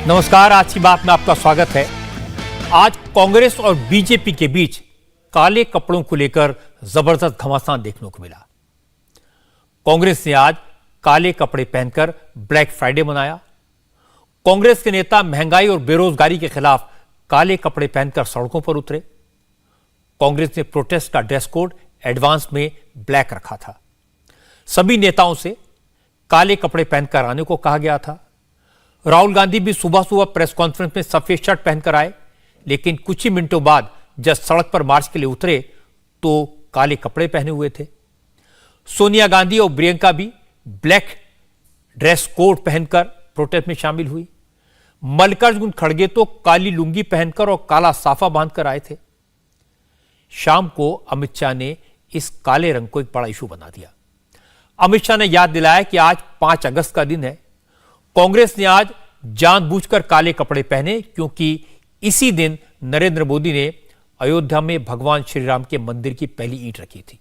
नमस्कार, आज की बात में आपका स्वागत है। आज कांग्रेस और बीजेपी के बीच काले कपड़ों को लेकर जबरदस्त घमासान देखने को मिला। कांग्रेस ने आज काले कपड़े पहनकर ब्लैक फ्राइडे मनाया। कांग्रेस के नेता महंगाई और बेरोजगारी के खिलाफ काले कपड़े पहनकर सड़कों पर उतरे। कांग्रेस ने प्रोटेस्ट का ड्रेस कोड एडवांस में ब्लैक रखा था। सभी नेताओं से काले कपड़े पहनकर आने को कहा गया था। राहुल गांधी भी सुबह सुबह प्रेस कॉन्फ्रेंस में सफेद शर्ट पहनकर आए, लेकिन कुछ ही मिनटों बाद जब सड़क पर मार्च के लिए उतरे तो काले कपड़े पहने हुए थे। सोनिया गांधी और प्रियंका भी ब्लैक ड्रेस कोड पहनकर प्रोटेस्ट में शामिल हुई। मल्लिकार्जुन खड़गे तो काली लुंगी पहनकर और काला साफा बांधकर आए थे। शाम को अमित शाह ने इस काले रंग को एक बड़ा इशू बना दिया। अमित शाह ने याद दिलाया कि आज 5 अगस्त का दिन है। कांग्रेस ने आज जानबूझकर काले कपड़े पहने क्योंकि इसी दिन नरेंद्र मोदी ने अयोध्या में भगवान श्री राम के मंदिर की पहली ईंट रखी थी।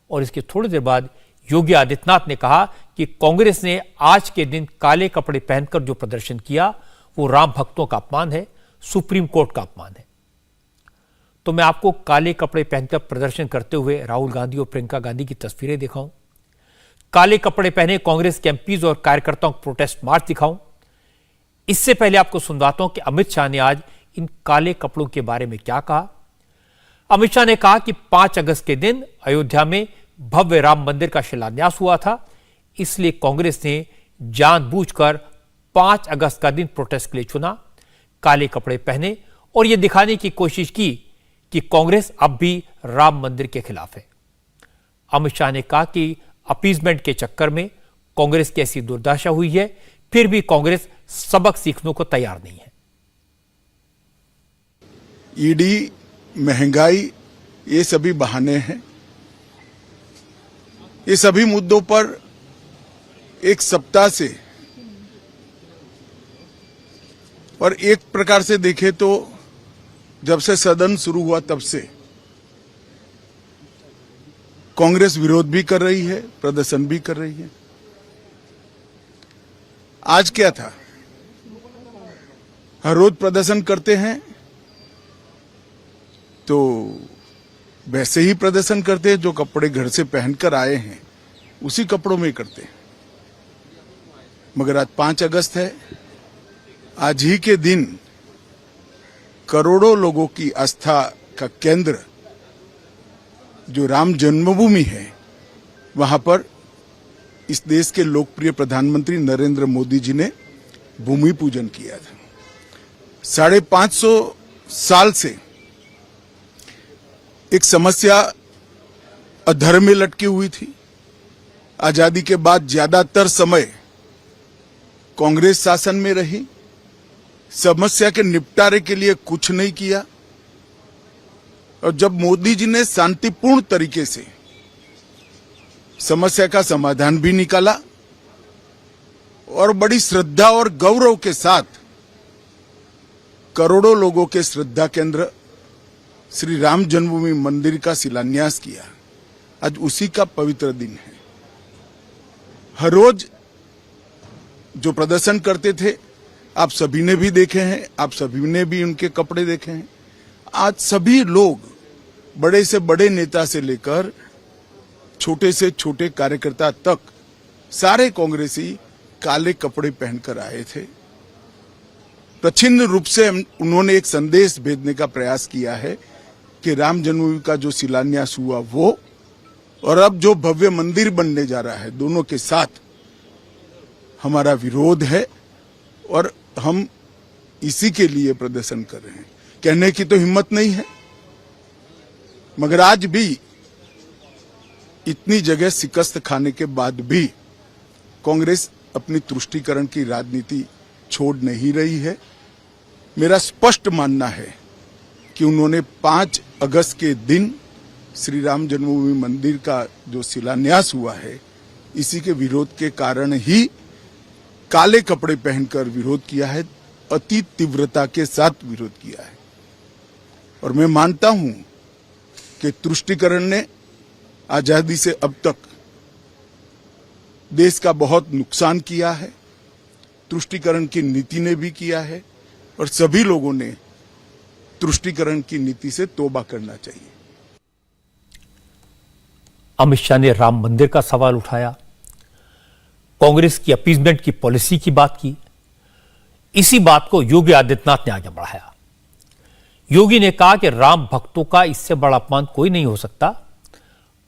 और इसके थोड़ी देर बाद योगी आदित्यनाथ ने कहा कि कांग्रेस ने आज के दिन काले कपड़े पहनकर जो प्रदर्शन किया वो राम भक्तों का अपमान है, सुप्रीम कोर्ट का अपमान है। तो मैं आपको काले कपड़े पहनकर प्रदर्शन करते हुए राहुल गांधी और प्रियंका गांधी की तस्वीरें दिखाऊं, काले कपड़े पहने कांग्रेस के एमपीज और कार्यकर्ताओं को प्रोटेस्ट मार्च दिखाऊं। इससे पहले आपको सुनवाता हूं कि अमित शाह ने आज इन काले कपड़ों के बारे में क्या कहा। अमित शाह ने कहा कि 5 अगस्त के दिन अयोध्या में भव्य राम मंदिर का शिलान्यास हुआ था, इसलिए कांग्रेस ने जानबूझकर 5 अगस्त का दिन प्रोटेस्ट के लिए चुना, काले कपड़े पहने और यह दिखाने की कोशिश की कि कांग्रेस अब भी राम मंदिर के खिलाफ है। अमित शाह ने कहा कि अपीजमेंट के चक्कर में कांग्रेस की ऐसी दुर्दशा हुई है, फिर भी कांग्रेस सबक सीखने को तैयार नहीं है। ईडी, महंगाई, ये सभी बहाने हैं। ये सभी मुद्दों पर एक सप्ताह से और एक प्रकार से देखें तो जब से सदन शुरू हुआ तब से कांग्रेस विरोध भी कर रही है, प्रदर्शन भी कर रही है। आज क्या था? हर रोज प्रदर्शन करते हैं तो वैसे ही प्रदर्शन करते हैं, जो कपड़े घर से पहनकर आए हैं उसी कपड़ों में करते हैं। मगर आज 5 अगस्त है। आज ही के दिन करोड़ों लोगों की आस्था का केंद्र जो राम जन्मभूमि है, वहां पर इस देश के लोकप्रिय प्रधानमंत्री नरेंद्र मोदी जी ने भूमि पूजन किया था। 550 साल से एक समस्या अधर्म में लटकी हुई थी। आजादी के बाद ज्यादातर समय कांग्रेस शासन में रही, समस्या के निपटारे के लिए कुछ नहीं किया। और जब मोदी जी ने शांतिपूर्ण तरीके से समस्या का समाधान भी निकाला और बड़ी श्रद्धा और गौरव के साथ करोड़ों लोगों के श्रद्धा केंद्र श्री राम जन्मभूमि मंदिर का शिलान्यास किया, आज उसी का पवित्र दिन है। हर रोज जो प्रदर्शन करते थे आप सभी ने भी देखे हैं, आप सभी ने भी उनके कपड़े देखे हैं। आज सभी लोग, बड़े से बड़े नेता से लेकर छोटे से छोटे कार्यकर्ता तक, सारे कांग्रेसी काले कपड़े पहनकर आए थे। प्रच्छन्न रूप से उन्होंने एक संदेश भेजने का प्रयास किया है कि राम जन्मभूमि का जो शिलान्यास हुआ वो, और अब जो भव्य मंदिर बनने जा रहा है, दोनों के साथ हमारा विरोध है और हम इसी के लिए प्रदर्शन कर रहे हैं। कहने की तो हिम्मत नहीं है, मगर आज भी इतनी जगह शिकस्त खाने के बाद भी कांग्रेस अपनी तुष्टीकरण की राजनीति छोड़ नहीं रही है। मेरा स्पष्ट मानना है कि उन्होंने 5 अगस्त के दिन श्री राम जन्मभूमि मंदिर का जो शिलान्यास हुआ है, इसी के विरोध के कारण ही काले कपड़े पहनकर विरोध किया है, अति तीव्रता के साथ विरोध किया है। और मैं मानता हूं कि तुष्टीकरण ने आजादी से अब तक देश का बहुत नुकसान किया है। तुष्टीकरण की नीति ने भी किया है और सभी लोगों ने तुष्टीकरण की नीति से तौबा करना चाहिए। अमित शाह ने राम मंदिर का सवाल उठाया, कांग्रेस की अपीजमेंट की पॉलिसी की बात की। इसी बात को योगी आदित्यनाथ ने आगे बढ़ाया। योगी ने कहा कि राम भक्तों का इससे बड़ा अपमान कोई नहीं हो सकता।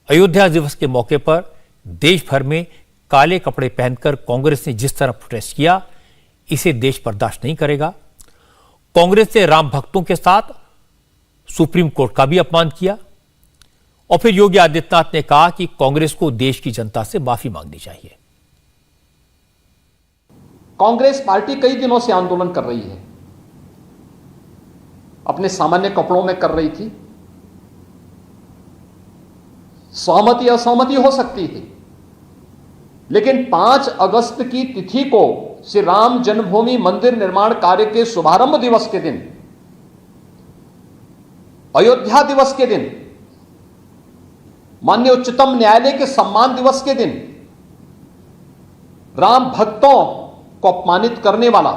अयोध्या दिवस के मौके पर देश भर में काले कपड़े पहनकर कांग्रेस ने जिस तरह प्रोटेस्ट किया, इसे देश बर्दाश्त नहीं करेगा। कांग्रेस ने राम भक्तों के साथ सुप्रीम कोर्ट का भी अपमान किया। और फिर योगी आदित्यनाथ ने कहा कि कांग्रेस को देश की जनता से माफी मांगनी चाहिए। कांग्रेस पार्टी कई दिनों से आंदोलन कर रही है, अपने सामान्य कपड़ों में कर रही थी। सहमति असहमति हो सकती थी, लेकिन 5 अगस्त की तिथि को श्री राम जन्मभूमि मंदिर निर्माण कार्य के शुभारंभ दिवस के दिन, अयोध्या दिवस के दिन, माननीय उच्चतम न्यायालय के सम्मान दिवस के दिन राम भक्तों को अपमानित करने वाला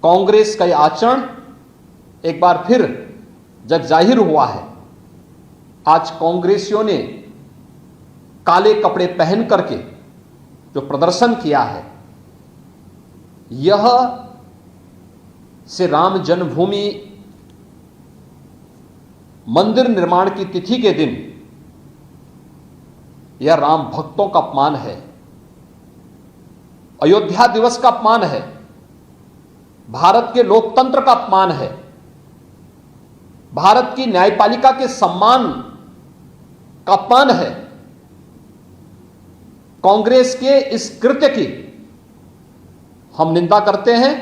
कांग्रेस का यह आचरण एक बार फिर जग जाहिर हुआ है। आज कांग्रेसियों ने काले कपड़े पहन करके जो प्रदर्शन किया है, यह से राम जन्मभूमि मंदिर निर्माण की तिथि के दिन यह राम भक्तों का अपमान है, अयोध्या दिवस का अपमान है, भारत के लोकतंत्र का अपमान है, भारत की न्यायपालिका के सम्मान का अपमान है। कांग्रेस के इस कृत्य की हम निंदा करते हैं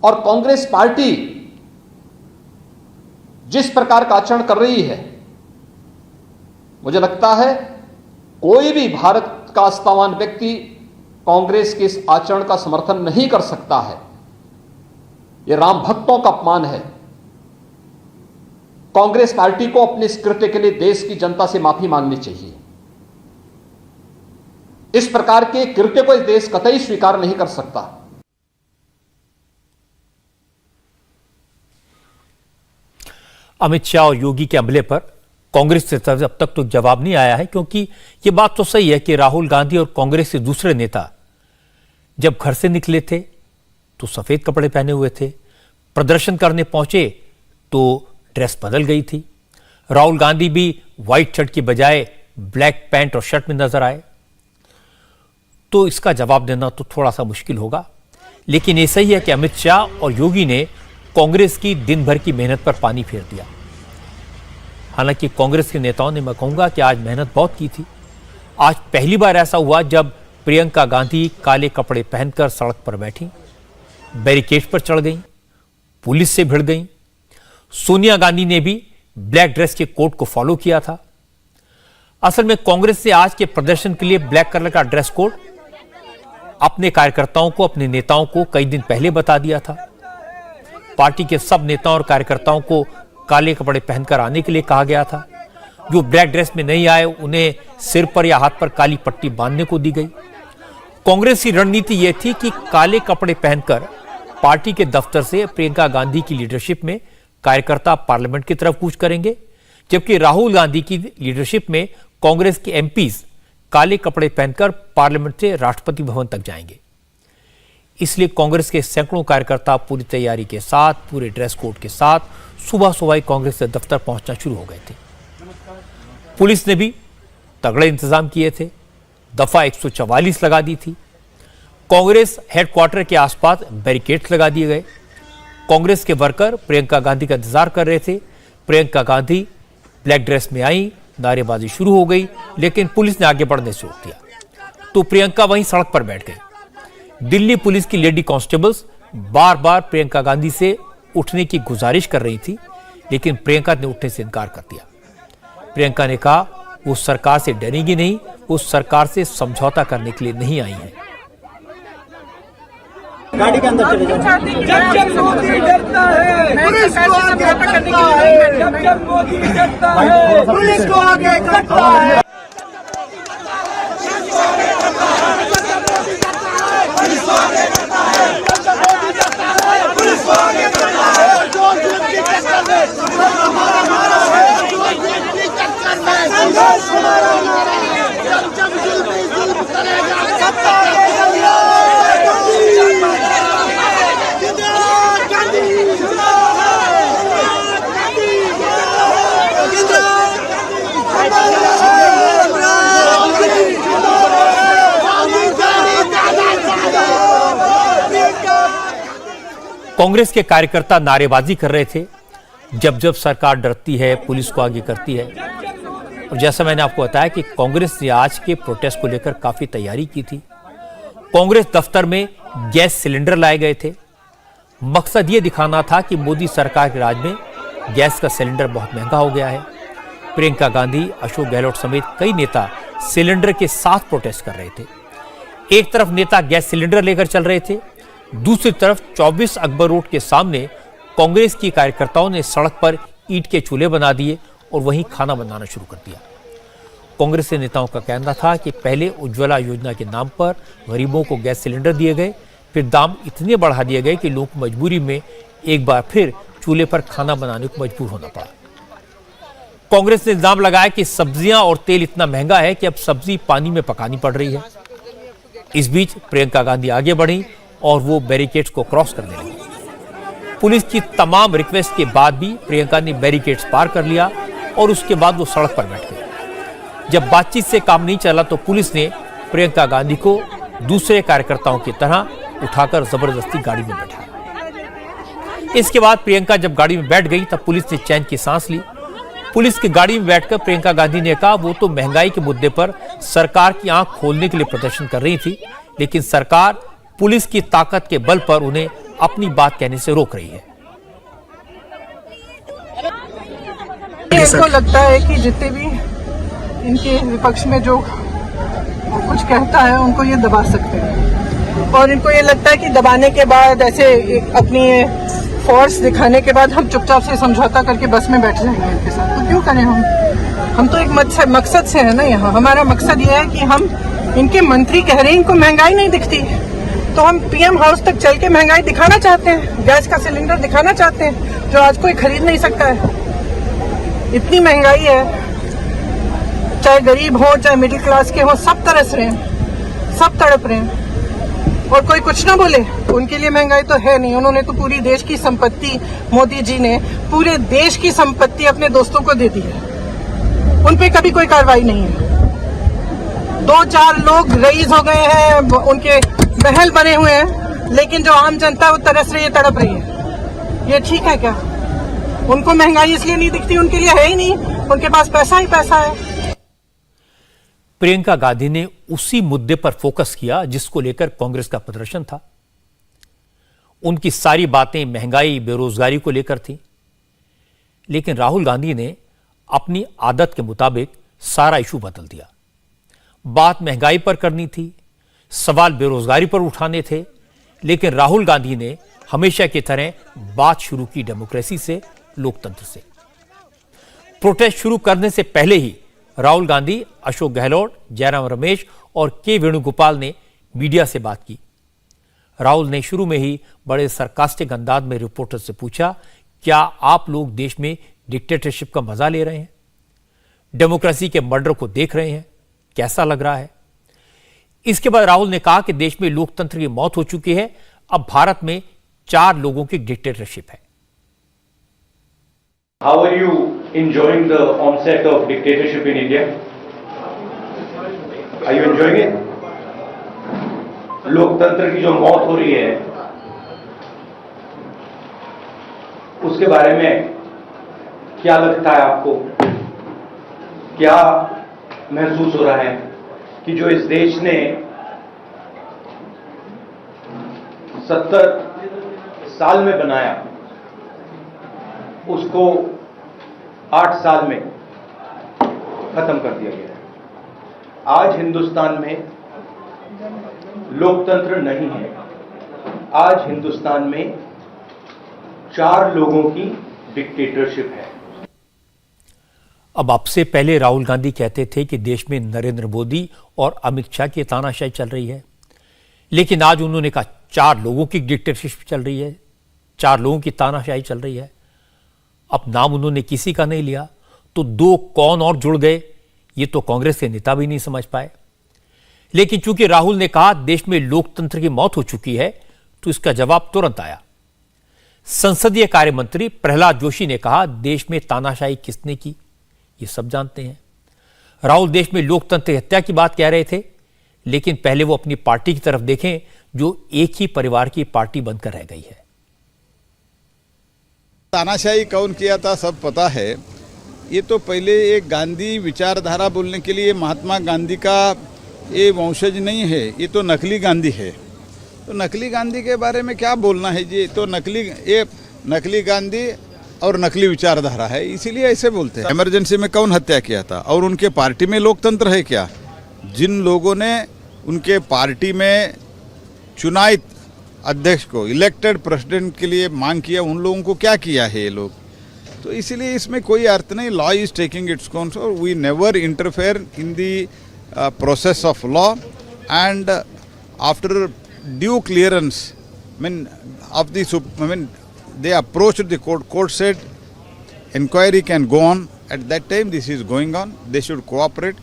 और कांग्रेस पार्टी जिस प्रकार का आचरण कर रही है, मुझे लगता है कोई भी भारत का आस्थावान व्यक्ति कांग्रेस के इस आचरण का समर्थन नहीं कर सकता है। यह राम भक्तों का अपमान है। कांग्रेस पार्टी को अपने इस कृत्य के लिए देश की जनता से माफी मांगनी चाहिए। इस प्रकार के कृत्य को इस देश कतई स्वीकार नहीं कर सकता। अमित शाह और योगी के हमले पर कांग्रेस से अब तक तो जवाब नहीं आया है, क्योंकि यह बात तो सही है कि राहुल गांधी और कांग्रेस के दूसरे नेता जब घर से निकले थे तो सफेद कपड़े पहने हुए थे, प्रदर्शन करने पहुंचे तो ड्रेस बदल गई थी। राहुल गांधी भी व्हाइट शर्ट की बजाय ब्लैक पैंट और शर्ट में नजर आए। तो इसका जवाब देना तो थोड़ा सा मुश्किल होगा, लेकिन ये सही है कि अमित शाह और योगी ने कांग्रेस की दिन भर की मेहनत पर पानी फेर दिया। हालांकि कांग्रेस के नेताओं ने, मैं कहूंगा कि आज मेहनत बहुत की थी। आज पहली बार ऐसा हुआ जब प्रियंका गांधी काले कपड़े पहनकर सड़क पर बैठी, बैरिकेड पर चढ़ गई, पुलिस से भिड़ गई। सोनिया गांधी ने भी ब्लैक ड्रेस के कोड को फॉलो किया था। असल में कांग्रेस ने आज के प्रदर्शन के लिए ब्लैक कलर का ड्रेस कोड अपने कार्यकर्ताओं को, अपने नेताओं को कई दिन पहले बता दिया था। पार्टी के सब नेताओं और कार्यकर्ताओं को काले कपड़े पहनकर आने के लिए कहा गया था। जो ब्लैक ड्रेस में नहीं आए उन्हें सिर पर या हाथ पर काली पट्टी बांधने को दी गई। कांग्रेस की रणनीति यह थी कि काले कपड़े पहनकर पार्टी के दफ्तर से प्रियंका गांधी की लीडरशिप में कार्यकर्ता पार्लियामेंट की तरफ कूच करेंगे, जबकि राहुल गांधी की लीडरशिप में कांग्रेस के एमपीज काले कपड़े पहनकर पार्लियामेंट से राष्ट्रपति भवन तक जाएंगे। इसलिए कांग्रेस के सैकड़ों कार्यकर्ता पूरी तैयारी के साथ, पूरे ड्रेस कोड के साथ सुबह सुबह ही कांग्रेस के दफ्तर पहुंचना शुरू हो गए थे। पुलिस ने भी तगड़े इंतजाम किए थे, दफा 144 लगा दी थी। कांग्रेस हेडक्वार्टर के आसपास बैरिकेड्स लगा दिए गए। कांग्रेस के वर्कर प्रियंका गांधी का इंतजार कर रहे थे। प्रियंका गांधी ब्लैक ड्रेस में आई, नारेबाजी शुरू हो गई, लेकिन पुलिस ने आगे बढ़ने से रोक दिया, तो प्रियंका वहीं सड़क पर बैठ गई। दिल्ली पुलिस की लेडी कांस्टेबल्स बार बार प्रियंका गांधी से उठने की गुजारिश कर रही थी, लेकिन प्रियंका ने उठने से इनकार कर दिया। प्रियंका ने कहा वो सरकार से डरेगी नहीं, वो सरकार से समझौता करने के लिए नहीं आई है। गाड़ी के अंदर चले जाओ। जब मोदी डरता है पुलिस को आगे करता है, जब मोदी डरता है पुलिस को आगे करता है। कांग्रेस के कार्यकर्ता नारेबाजी कर रहे थे, जब जब सरकार डरती है पुलिस को आगे करती है। और जैसा मैंने आपको बताया कि कांग्रेस ने आज के प्रोटेस्ट को लेकर काफी तैयारी की थी। कांग्रेस दफ्तर में गैस सिलेंडर लाए गए थे। मकसद ये दिखाना था कि मोदी सरकार के राज में गैस का सिलेंडर बहुत महंगा हो गया है। प्रियंका गांधी, अशोक गहलोत समेत कई नेता सिलेंडर के साथ प्रोटेस्ट कर रहे थे। एक तरफ नेता गैस सिलेंडर लेकर चल रहे थे, दूसरी तरफ 24 अकबर रोड के सामने कांग्रेस की कार्यकर्ताओं ने सड़क पर ईंट के चूल्हे बना दिए और वहीं खाना बनाना शुरू कर दिया। कांग्रेस के नेताओं का कहना था कि पहले उज्ज्वला योजना के नाम पर गरीबों को गैस सिलेंडर दिए गए, फिर दाम इतने बढ़ा दिए गए कि लोग मजबूरी में एक बार फिर चूल्हे पर खाना बनाने को मजबूर होना पड़ा। कांग्रेस ने इल्जाम लगाया कि सब्जियां और तेल इतना महंगा है कि अब सब्जी पानी में पकानी पड़ रही है। इस बीच प्रियंका गांधी आगे बढ़ी और वो बैरिकेड्स को क्रॉस करने लगी। पुलिस की तमाम रिक्वेस्ट के बाद भी प्रियंका ने बैरिकेड्स पार कर लिया और उसके बाद वो सड़क पर बैठ गई। जब बातचीत से काम नहीं चला तो पुलिस ने प्रियंका गांधी को दूसरे कार्यकर्ताओं की तरह उठाकर जबरदस्ती गाड़ी में बैठाया। इसके बाद प्रियंका जब गाड़ी में बैठ गई तब पुलिस ने चैन की सांस ली। पुलिस की गाड़ी में बैठकर प्रियंका गांधी ने कहा वो तो महंगाई के मुद्दे पर सरकार की आंख खोलने के लिए प्रदर्शन कर रही थी, लेकिन सरकार पुलिस की ताकत के बल पर उन्हें अपनी बात कहने से रोक रही है। इनको लगता है कि जितने भी इनके विपक्ष में जो कुछ कहता है उनको ये दबा सकते हैं, और इनको ये लगता है कि दबाने के बाद ऐसे अपनी फोर्स दिखाने के बाद हम चुपचाप से समझौता करके बस में बैठ जाएंगे इनके साथ। तो क्यों करें हम तो एक मकसद से है ना यहाँ। हमारा मकसद ये है कि हम इनके मंत्री कह रहे हैं इनको महंगाई नहीं दिखती, तो हम पीएम हाउस तक चल के महंगाई दिखाना चाहते हैं, गैस का सिलेंडर दिखाना चाहते हैं जो आज कोई खरीद नहीं सकता है। इतनी महंगाई है, चाहे गरीब हो चाहे मिडिल क्लास के हो, सब तरस रहे हैं, सब तड़प रहे हैं, और कोई कुछ ना बोले। उनके लिए महंगाई तो है नहीं। उन्होंने तो पूरी देश की संपत्ति, मोदी जी ने पूरे देश की संपत्ति अपने दोस्तों को दे दी है, उन पे कभी कोई कार्रवाई नहीं है। 2-4 लोग रईस हो गए हैं, उनके महल बने हुए हैं, लेकिन जो आम जनता है वो तरस रही है, तड़प रही है। ये ठीक है क्या? उनको महंगाई इसलिए नहीं दिखती, उनके लिए है ही नहीं, उनके पास पैसा ही पैसा है। प्रियंका गांधी ने उसी मुद्दे पर फोकस किया जिसको लेकर कांग्रेस का प्रदर्शन था। उनकी सारी बातें महंगाई, बेरोजगारी को लेकर थी, लेकिन राहुल गांधी ने अपनी आदत के मुताबिक सारा इशू बदल दिया। बात महंगाई पर करनी थी, सवाल बेरोजगारी पर उठाने थे, लेकिन राहुल गांधी ने हमेशा की तरह बात शुरू की डेमोक्रेसी से, लोकतंत्र से। प्रोटेस्ट शुरू करने से पहले ही राहुल गांधी, अशोक गहलोत, जयराम रमेश और के वेणुगोपाल ने मीडिया से बात की। राहुल ने शुरू में ही बड़े सरकास्टिक अंदाज में रिपोर्टर से पूछा, क्या आप लोग देश में डिक्टेटरशिप का मजा ले रहे हैं? डेमोक्रेसी के मर्डर को देख रहे हैं? कैसा लग रहा है? इसके बाद राहुल ने कहा कि देश में लोकतंत्र की मौत हो चुकी है, अब भारत में 4 लोगों की डिक्टेटरशिप है। How are you enjoying the onset of dictatorship in India? Are you enjoying it? लोकतंत्र की जो मौत हो रही है उसके बारे में क्या लगता है आपको? क्या महसूस हो रहा है कि जो इस देश ने 70 साल में बनाया उसको 8 साल में खत्म कर दिया गया है? आज हिंदुस्तान में लोकतंत्र नहीं है, आज हिंदुस्तान में 4 लोगों की डिक्टेटरशिप है। अब आपसे पहले राहुल गांधी कहते थे कि देश में नरेंद्र मोदी और अमित शाह की तानाशाही चल रही है, लेकिन आज उन्होंने कहा 4 लोगों की डिक्टेटरशिप चल रही है, 4 लोगों की तानाशाही चल रही है। अब नाम उन्होंने किसी का नहीं लिया, तो 2 कौन और जुड़ गए ये तो कांग्रेस के नेता भी नहीं समझ पाए। लेकिन चूंकि राहुल ने कहा देश में लोकतंत्र की मौत हो चुकी है, तो इसका जवाब तुरंत आया। संसदीय कार्य मंत्री प्रहलाद जोशी ने कहा देश में तानाशाही किसने की ये सब जानते हैं। राहुल देश में लोकतंत्र की हत्या की बात कह रहे थे, लेकिन पहले वो अपनी पार्टी की तरफ देखें जो एक ही परिवार की पार्टी बनकर रह गई है। तानाशाही कौन किया था सब पता है। ये तो पहले एक गांधी विचारधारा बोलने के लिए महात्मा गांधी का ये वंशज नहीं है, ये तो नकली गांधी है। तो नकली गांधी के बारे में क्या बोलना है जी, तो नकली गांधी और नकली विचारधारा है, इसीलिए ऐसे बोलते हैं। इमरजेंसी में कौन हत्या किया था और उनके पार्टी में लोकतंत्र है क्या? जिन लोगों ने उनके पार्टी में चुनावित अध्यक्ष को, इलेक्टेड प्रेसिडेंट के लिए मांग किया, उन लोगों को क्या किया है ये लोग? तो इसीलिए इसमें कोई अर्थ नहीं। Law is taking its course और we never interfere in the process of law and after due clearance of the they approached the court said inquiry can go on. At that time this is going on, they should cooperate.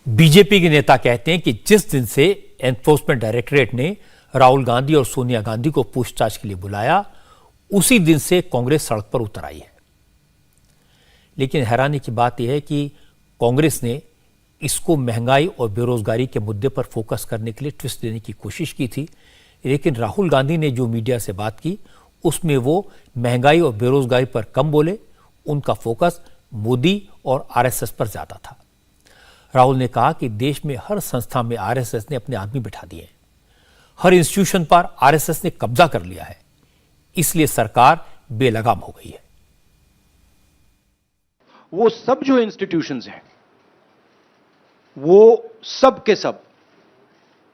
BJP के नेता कहते हैं कि जिस दिन से enforcement directorate ने राहुल गांधी और सोनिया गांधी को पूछताछ के लिए बुलाया, उसी दिन से कांग्रेस सड़क पर उतर आई है। लेकिन हैरानी की बात यह है कि कांग्रेस ने इसको महंगाई और बेरोजगारी के मुद्दे पर फोकस करने के लिए ट्विस्ट देने की कोशिश की थी, लेकिन राहुल गांधी ने जो मीडिया से बात की उसमें वो महंगाई और बेरोजगारी पर कम बोले। उनका फोकस मोदी और आरएसएस पर ज्यादा था। राहुल ने कहा कि देश में हर संस्था में आरएसएस ने अपने आदमी बिठा दिए हैं, हर इंस्टीट्यूशन पर आरएसएस ने कब्जा कर लिया है, इसलिए सरकार बेलगाम हो गई है। वो सब जो इंस्टीट्यूशंस हैं वो सब के सब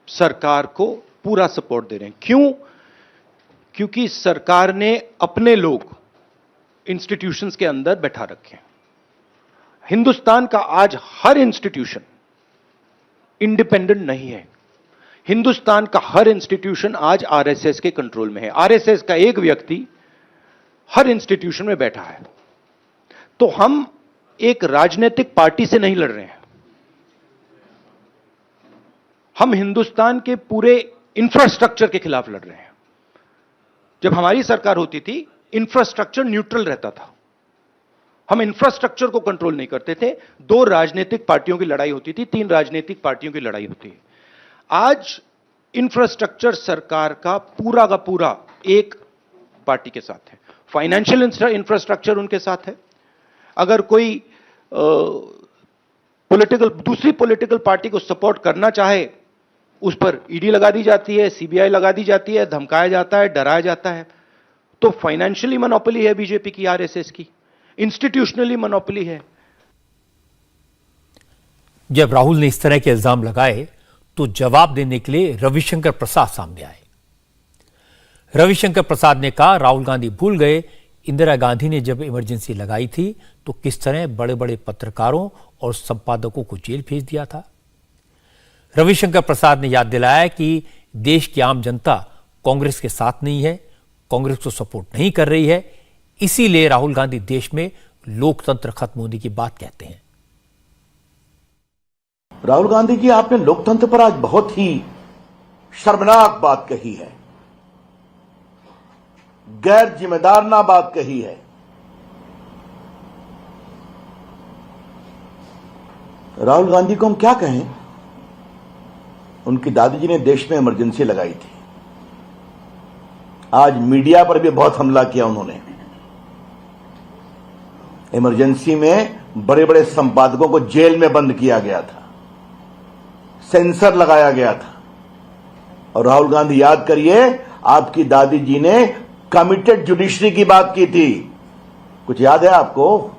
सरकार को पूरा सपोर्ट दे रहे हैं। क्यों? क्योंकि सरकार ने अपने लोग इंस्टीट्यूशंस के अंदर बैठा रखे हैं। हिंदुस्तान का आज हर इंस्टीट्यूशन इंडिपेंडेंट नहीं है। हिंदुस्तान का हर इंस्टीट्यूशन आज आरएसएस के कंट्रोल में है। आरएसएस का एक व्यक्ति हर इंस्टीट्यूशन में बैठा है। तो हम एक राजनीतिक पार्टी से नहीं लड़ रहे हैं, हम हिंदुस्तान के पूरे इंफ्रास्ट्रक्चर के खिलाफ लड़ रहे हैं। जब हमारी सरकार होती थी, इंफ्रास्ट्रक्चर न्यूट्रल रहता था, हम इंफ्रास्ट्रक्चर को कंट्रोल नहीं करते थे। 2 राजनीतिक पार्टियों की लड़ाई होती थी, 3 राजनीतिक पार्टियों की लड़ाई होती है। आज इंफ्रास्ट्रक्चर सरकार का पूरा एक पार्टी के साथ है। फाइनेंशियल इंफ्रास्ट्रक्चर उनके साथ है। अगर कोई दूसरी पॉलिटिकल पार्टी को सपोर्ट करना चाहे, उस पर ईडी लगा दी जाती है, सीबीआई लगा दी जाती है, धमकाया जाता है, डराया जाता है। तो फाइनेंशियली मोनोपोली है बीजेपी की, आरएसएस की, इंस्टीट्यूशनली मोनोपोली है। जब राहुल ने इस तरह के इल्जाम लगाए तो जवाब देने के लिए रविशंकर प्रसाद सामने आए। रविशंकर प्रसाद ने कहा, राहुल गांधी भूल गए इंदिरा गांधी ने जब इमरजेंसी लगाई थी तो किस तरह बड़े बड़े पत्रकारों और संपादकों को जेल भेज दिया था। रविशंकर प्रसाद ने याद दिलाया कि देश की आम जनता कांग्रेस के साथ नहीं है, कांग्रेस को सपोर्ट नहीं कर रही है, इसीलिए राहुल गांधी देश में लोकतंत्र खत्म होने की बात कहते हैं। राहुल गांधी जी, आपने लोकतंत्र पर आज बहुत ही शर्मनाक बात कही है, गैर जिम्मेदाराना बात कही है। राहुल गांधी को हम क्या कहें? उनकी दादी जी ने देश में इमरजेंसी लगाई थी। आज मीडिया पर भी बहुत हमला किया उन्होंने। इमरजेंसी में बड़े बड़े संपादकों को जेल में बंद किया गया था, सेंसर लगाया गया था। और राहुल गांधी, याद करिए, आपकी दादी जी ने कमिटेड जुडिशरी की बात की थी। कुछ याद है आपको?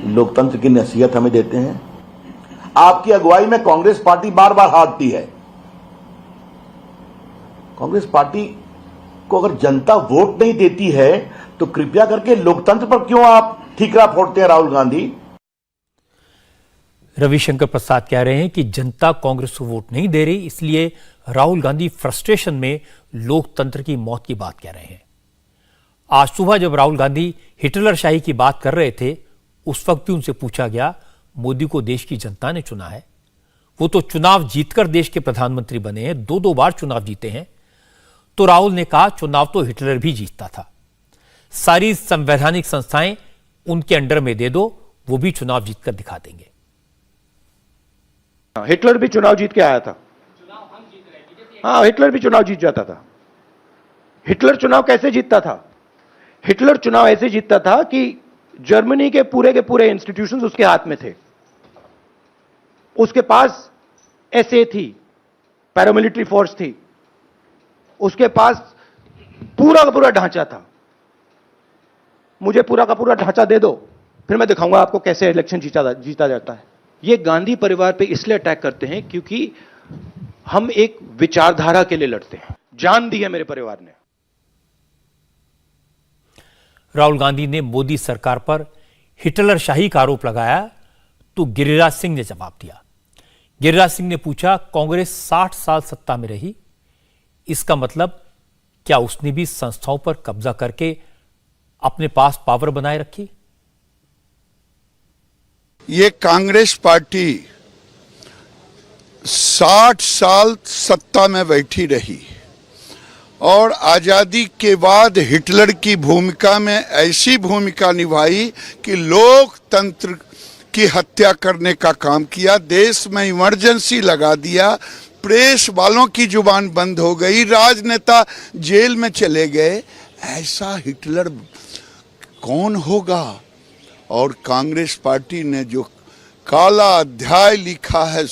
लोकतंत्र की नसीहत हमें देते हैं। आपकी अगुवाई में कांग्रेस पार्टी बार बार हारती है। कांग्रेस पार्टी को अगर जनता वोट नहीं देती है तो कृपया करके लोकतंत्र पर क्यों आप ठीकरा फोड़ते हैं राहुल गांधी? रविशंकर प्रसाद कह रहे हैं कि जनता कांग्रेस को वोट नहीं दे रही, इसलिए राहुल गांधी फ्रस्ट्रेशन में लोकतंत्र की मौत की बात कह रहे हैं। आज सुबह जब राहुल गांधी हिटलर शाही की बात कर रहे थे, उस वक्त भी उनसे पूछा गया, मोदी को देश की जनता ने चुना है, वो तो चुनाव जीतकर देश के प्रधानमंत्री बने हैं, 2 बार चुनाव जीते हैं। तो राहुल ने कहा, चुनाव तो हिटलर भी जीतता था, सारी संवैधानिक संस्थाएं उनके अंडर में दे दो, वो भी चुनाव जीतकर दिखा देंगे। हिटलर भी चुनाव जीत के आया था। हाँ, हिटलर भी चुनाव जीत जाता था। हिटलर चुनाव कैसे जीतता था? हिटलर चुनाव ऐसे जीतता था कि जर्मनी के पूरे इंस्टीट्यूशंस उसके हाथ में थे। उसके पास एसए थी, पैरामिलिट्री फोर्स थी, उसके पास पूरा का पूरा ढांचा था। मुझे पूरा का पूरा ढांचा दे दो, फिर मैं दिखाऊंगा आपको कैसे इलेक्शन जीता जाता है। ये गांधी परिवार पे इसलिए अटैक करते हैं क्योंकि हम एक विचारधारा के लिए लड़ते हैं। जान दी है मेरे परिवार ने। राहुल गांधी ने मोदी सरकार पर हिटलर शाही का आरोप लगाया तो गिरिराज सिंह ने जवाब दिया। गिरिराज सिंह ने पूछा, कांग्रेस 60 साल सत्ता में रही, इसका मतलब क्या उसने भी संस्थाओं पर कब्जा करके अपने पास पावर बनाए रखी? ये कांग्रेस पार्टी 60 साल सत्ता में बैठी रही और आजादी के बाद हिटलर की भूमिका में ऐसी भूमिका निभाई कि लोकतंत्र की हत्या करने का काम किया, देश में इमरजेंसी लगा दिया, प्रेस वालों की जुबान बंद हो गई, राजनेता जेल में चले गए। ऐसा हिटलर कौन होगा? और कांग्रेस पार्टी ने जो काला अध्याय लिखा है,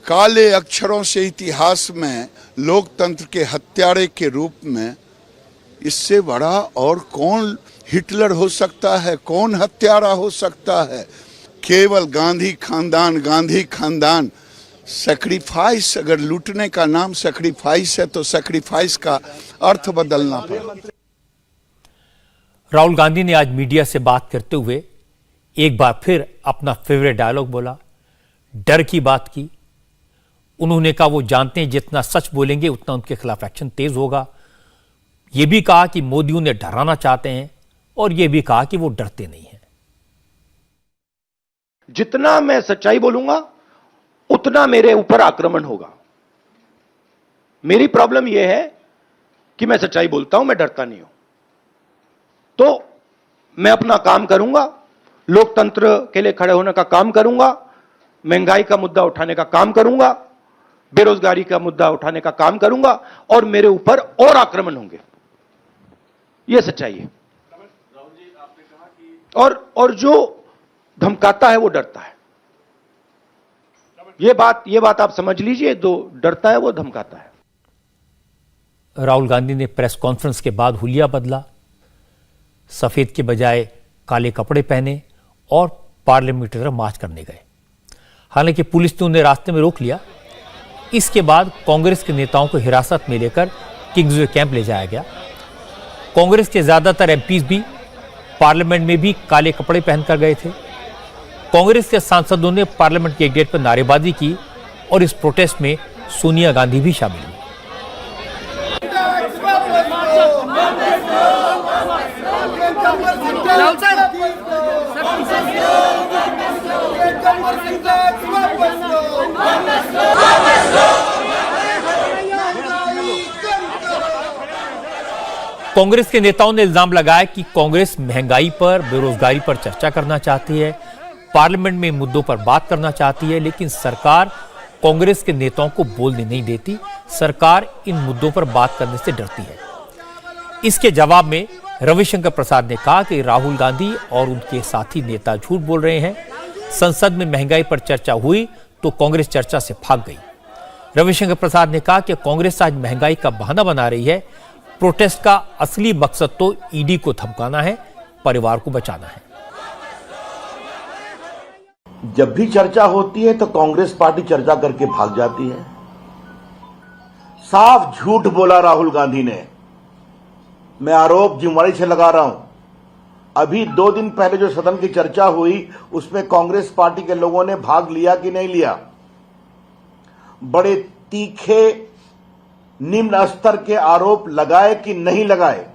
काले अक्षरों से इतिहास में लोकतंत्र के हत्यारे के रूप में, इससे बड़ा और कौन हिटलर हो सकता है, कौन हत्यारा हो सकता है? केवल गांधी खानदान सैक्रिफाइस, अगर लूटने का नाम सैक्रिफाइस है तो सैक्रिफाइस का अर्थ बदलना पड़ा। राहुल गांधी ने आज मीडिया से बात करते हुए एक बार फिर अपना फेवरेट डायलॉग बोला, डर की बात की। उन्होंने कहा वो जानते हैं जितना सच बोलेंगे उतना उनके खिलाफ एक्शन तेज होगा। यह भी कहा कि मोदी उन्हें डराना चाहते हैं और यह भी कहा कि वो डरते नहीं हैं। जितना मैं सच्चाई बोलूंगा उतना मेरे ऊपर आक्रमण होगा। मेरी प्रॉब्लम यह है कि मैं सच्चाई बोलता हूं, मैं डरता नहीं हूं। तो मैं अपना काम करूंगा, लोकतंत्र के लिए खड़े होने का काम करूंगा, महंगाई का मुद्दा उठाने का काम करूंगा, बेरोजगारी का मुद्दा उठाने का काम करूंगा और मेरे ऊपर और आक्रमण होंगे। यह सच्चाई है। और जो धमकाता है वो डरता है। यह बात आप समझ लीजिए, जो डरता है वो धमकाता है। राहुल गांधी ने प्रेस कॉन्फ्रेंस के बाद हुलिया बदला, सफेद के बजाय काले कपड़े पहने और पार्लियामेंट की तरफ मार्च करने गए। हालांकि पुलिस ने उन्हें रास्ते में रोक लिया। इसके बाद कांग्रेस के नेताओं को हिरासत में लेकर किंग्सवे कैंप ले जाया गया। कांग्रेस के ज्यादातर एमपीज भी पार्लियामेंट में भी काले कपड़े पहनकर गए थे। कांग्रेस के सांसदों ने पार्लियामेंट के गेट पर नारेबाजी की और इस प्रोटेस्ट में सोनिया गांधी भी शामिल हुई। कांग्रेस के नेताओं ने इल्जाम लगाया कि कांग्रेस महंगाई पर, बेरोजगारी पर चर्चा करना चाहती है, पार्लियामेंट में मुद्दों पर बात करना चाहती है, लेकिन सरकार कांग्रेस के नेताओं को बोलने नहीं देती। सरकार इन मुद्दों पर बात करने से डरती है। इसके जवाब में रविशंकर प्रसाद ने कहा कि राहुल गांधी और उनके साथी नेता झूठ बोल रहे हैं। संसद में महंगाई पर चर्चा हुई तो कांग्रेस चर्चा से भाग गई। रविशंकर प्रसाद ने कहा कि कांग्रेस आज महंगाई का बहाना बना रही है। प्रोटेस्ट का असली मकसद तो ईडी को धमकाना है, परिवार को बचाना है। जब भी चर्चा होती है तो कांग्रेस पार्टी चर्चा करके भाग जाती है। साफ झूठ बोला राहुल गांधी ने। मैं आरोप जिम्मेदारी से लगा रहा हूं। अभी 2 दिन पहले जो सदन की चर्चा हुई उसमें कांग्रेस पार्टी के लोगों ने भाग लिया कि नहीं लिया? बड़े तीखे निम्न स्तर के आरोप लगाए कि नहीं लगाए?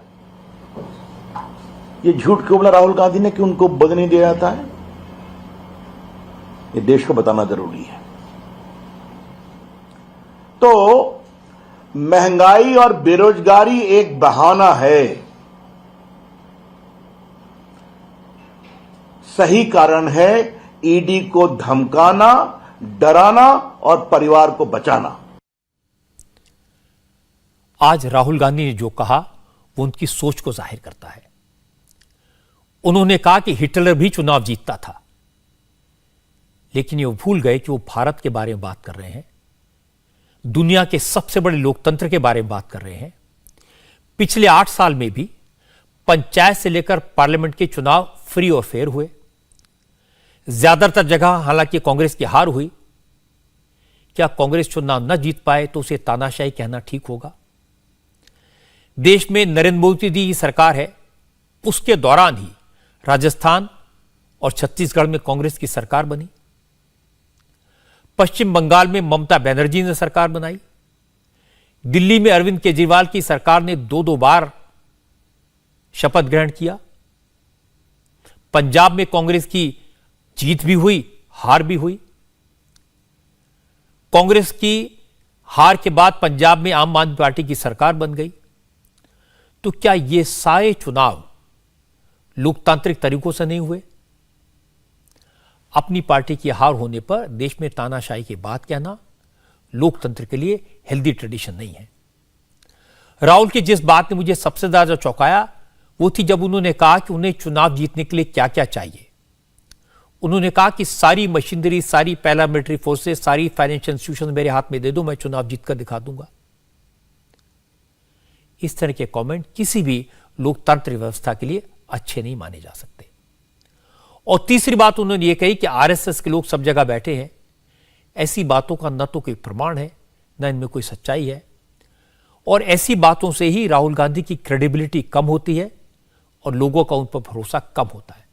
ये झूठ क्यों बोला राहुल गांधी ने कि उनको बद नहीं दिया जाता है? ये देश को बताना जरूरी है। तो महंगाई और बेरोजगारी एक बहाना है। सही कारण है ईडी को धमकाना, डराना और परिवार को बचाना। आज राहुल गांधी ने जो कहा वो उनकी सोच को जाहिर करता है। उन्होंने कहा कि हिटलर भी चुनाव जीतता था, लेकिन ये भूल गए कि वो भारत के बारे में बात कर रहे हैं, दुनिया के सबसे बड़े लोकतंत्र के बारे में बात कर रहे हैं। पिछले 8 साल में भी पंचायत से लेकर पार्लियामेंट के चुनाव फ्री और फेयर हुए। ज्यादातर जगह हालांकि कांग्रेस की हार हुई। क्या कांग्रेस चुनाव न जीत पाए तो उसे तानाशाही कहना ठीक होगा? देश में नरेंद्र मोदी की सरकार है, उसके दौरान ही राजस्थान और छत्तीसगढ़ में कांग्रेस की सरकार बनी। पश्चिम बंगाल में ममता बनर्जी ने सरकार बनाई। दिल्ली में अरविंद केजरीवाल की सरकार ने 2-2 बार शपथ ग्रहण किया। पंजाब में कांग्रेस की जीत भी हुई, हार भी हुई। कांग्रेस की हार के बाद पंजाब में आम आदमी पार्टी की सरकार बन गई। तो क्या ये सारे चुनाव लोकतांत्रिक तरीकों से नहीं हुए? अपनी पार्टी की हार होने पर देश में तानाशाही की बात कहना लोकतंत्र के लिए हेल्दी ट्रेडिशन नहीं है। राहुल की जिस बात ने मुझे सबसे ज्यादा चौंकाया वो थी जब उन्होंने कहा कि उन्हें चुनाव जीतने के लिए क्या क्या चाहिए। उन्होंने कहा कि सारी मशीनरी, सारी पैरामिलिट्री फोर्सेस, सारी फाइनेंशियल इंस्टीट्यूशन मेरे हाथ में दे दो, मैं चुनाव जीतकर दिखा दूंगा। इस तरह के कमेंट किसी भी लोकतांत्रिक व्यवस्था के लिए अच्छे नहीं माने जा सकते। और तीसरी बात उन्होंने ये कही कि आरएसएस के लोग सब जगह बैठे हैं। ऐसी बातों का न तो कोई प्रमाण है, न इनमें कोई सच्चाई है। और ऐसी बातों से ही राहुल गांधी की क्रेडिबिलिटी कम होती है और लोगों का उन पर भरोसा कम होता है।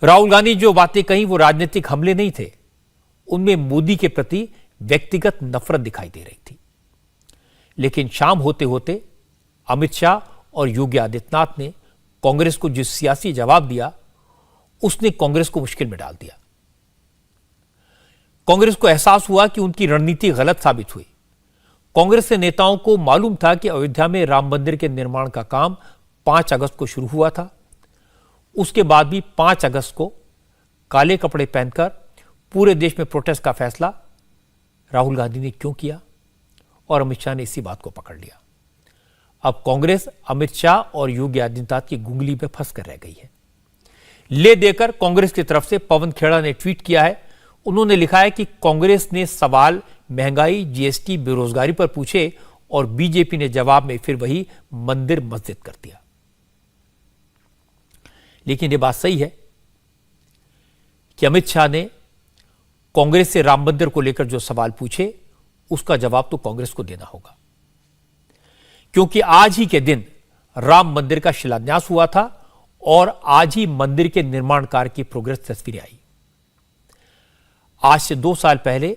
राहुल गांधी जो बातें कही वो राजनीतिक हमले नहीं थे, उनमें मोदी के प्रति व्यक्तिगत नफरत दिखाई दे रही थी। लेकिन शाम होते होते अमित शाह और योगी आदित्यनाथ ने कांग्रेस को जिस सियासी जवाब दिया उसने कांग्रेस को मुश्किल में डाल दिया। कांग्रेस को एहसास हुआ कि उनकी रणनीति गलत साबित हुई। कांग्रेस के नेताओं को मालूम था कि अयोध्या में राम मंदिर के निर्माण का काम 5 अगस्त को शुरू हुआ था। उसके बाद भी 5 अगस्त को काले कपड़े पहनकर पूरे देश में प्रोटेस्ट का फैसला राहुल गांधी ने क्यों किया? और अमित शाह ने इसी बात को पकड़ लिया। अब कांग्रेस अमित शाह और योगी आदित्यनाथ की गुंगली पे फंस कर रह गई है। ले देकर कांग्रेस की तरफ से पवन खेड़ा ने ट्वीट किया है। उन्होंने लिखा है कि कांग्रेस ने सवाल महंगाई, जीएसटी, बेरोजगारी पर पूछे और बीजेपी ने जवाब में फिर वही मंदिर मस्जिद कर दिया। लेकिन यह बात सही है कि अमित शाह ने कांग्रेस से राम मंदिर को लेकर जो सवाल पूछे उसका जवाब तो कांग्रेस को देना होगा, क्योंकि आज ही के दिन राम मंदिर का शिलान्यास हुआ था और आज ही मंदिर के निर्माण कार्य की प्रोग्रेस तस्वीरें आई। आज से 2 साल पहले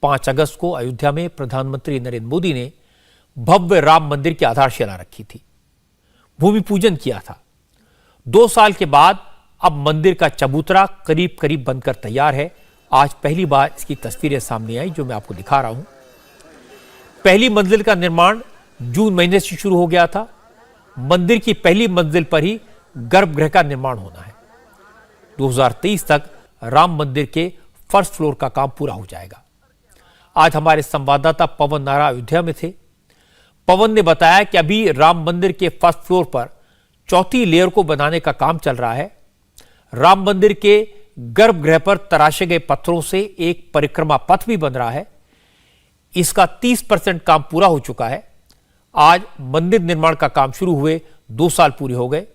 5 अगस्त को अयोध्या में प्रधानमंत्री नरेंद्र मोदी ने भव्य राम मंदिर की आधारशिला रखी थी, भूमि पूजन किया था। 2 साल के बाद अब मंदिर का चबूतरा करीब करीब बनकर तैयार है। आज पहली बार इसकी तस्वीरें सामने आई जो मैं आपको दिखा रहा हूं। पहली मंजिल का निर्माण जून महीने से शुरू हो गया था। मंदिर की पहली मंजिल पर ही गर्भगृह का निर्माण होना है। 2023 तक राम मंदिर के फर्स्ट फ्लोर का काम पूरा हो जाएगा। आज हमारे संवाददाता पवन नारा अयोध्या में थे। पवन ने बताया कि अभी राम मंदिर के फर्स्ट फ्लोर पर 4थी लेयर को बनाने का काम चल रहा है। राम मंदिर के गर्भगृह पर तराशे गए पत्थरों से एक परिक्रमा पथ भी बन रहा है। इसका 30% काम पूरा हो चुका है। आज मंदिर निर्माण का काम शुरू हुए 2 साल पूरे हो गए।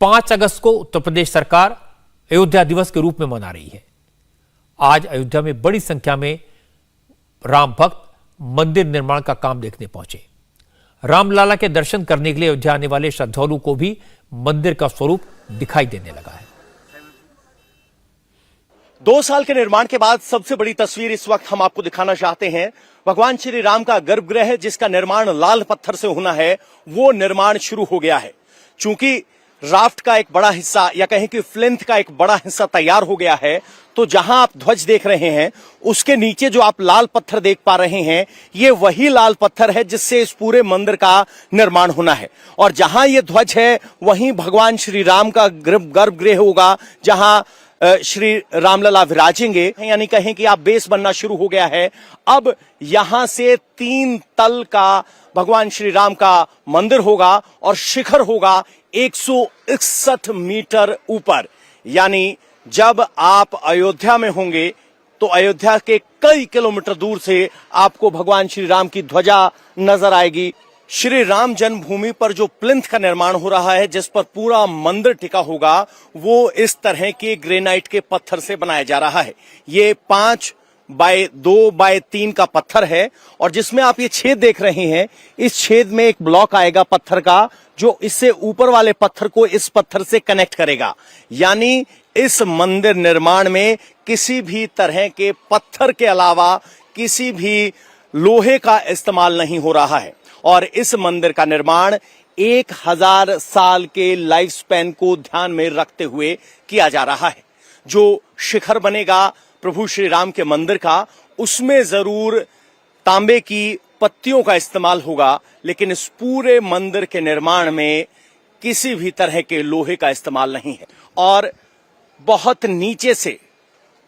5 अगस्त को उत्तर प्रदेश सरकार अयोध्या दिवस के रूप में मना रही है। आज अयोध्या में बड़ी संख्या में राम भक्त मंदिर निर्माण का काम देखने पहुंचे। रामलला के दर्शन करने के लिए अयोध्या आने वाले श्रद्धालुओं को भी मंदिर का स्वरूप दिखाई देने लगा है। 2 साल के निर्माण के बाद सबसे बड़ी तस्वीर इस वक्त हम आपको दिखाना चाहते हैं। भगवान श्री राम का गर्भगृह जिसका निर्माण लाल पत्थर से होना है, वो निर्माण शुरू हो गया है। चूंकि राफ्ट का एक बड़ा हिस्सा या कहें कि फ्लिंथ का एक बड़ा हिस्सा तैयार हो गया है, तो जहां आप ध्वज देख रहे हैं उसके नीचे जो आप लाल पत्थर देख पा रहे हैं, ये वही लाल पत्थर है जिससे इस पूरे मंदिर का निर्माण होना है। और जहां ये ध्वज है वहीं भगवान श्री राम का गर्भगृह होगा, जहां श्री रामलला विराजेंगे, यानी कहें कि आप बेस बनना शुरू हो गया है। अब यहां से 3 तल का भगवान श्री राम का मंदिर होगा और शिखर होगा 161 मीटर ऊपर। यानी जब आप अयोध्या में होंगे तो अयोध्या के कई किलोमीटर दूर से आपको भगवान श्री राम की ध्वजा नजर आएगी। श्री राम जन्मभूमि पर जो प्लिंथ का निर्माण हो रहा है, जिस पर पूरा मंदिर टिका होगा, वो इस तरह के ग्रेनाइट के पत्थर से बनाया जा रहा है। ये 5 बाय 2 बाय 3 का पत्थर है और जिसमें आप ये छेद देख रहे हैं, इस छेद में एक ब्लॉक आएगा पत्थर का, जो इससे ऊपर वाले पत्थर को इस पत्थर से कनेक्ट करेगा। यानी इस मंदिर निर्माण में किसी भी तरह के पत्थर के अलावा किसी भी लोहे का इस्तेमाल नहीं हो रहा है और इस मंदिर का निर्माण 1000 साल के लाइफ स्पैन को ध्यान में रखते हुए किया जा रहा है। जो शिखर बनेगा प्रभु श्री राम के मंदिर का, उसमें जरूर तांबे की पत्तियों का इस्तेमाल होगा, लेकिन इस पूरे मंदिर के निर्माण में किसी भी तरह के लोहे का इस्तेमाल नहीं है। और बहुत नीचे से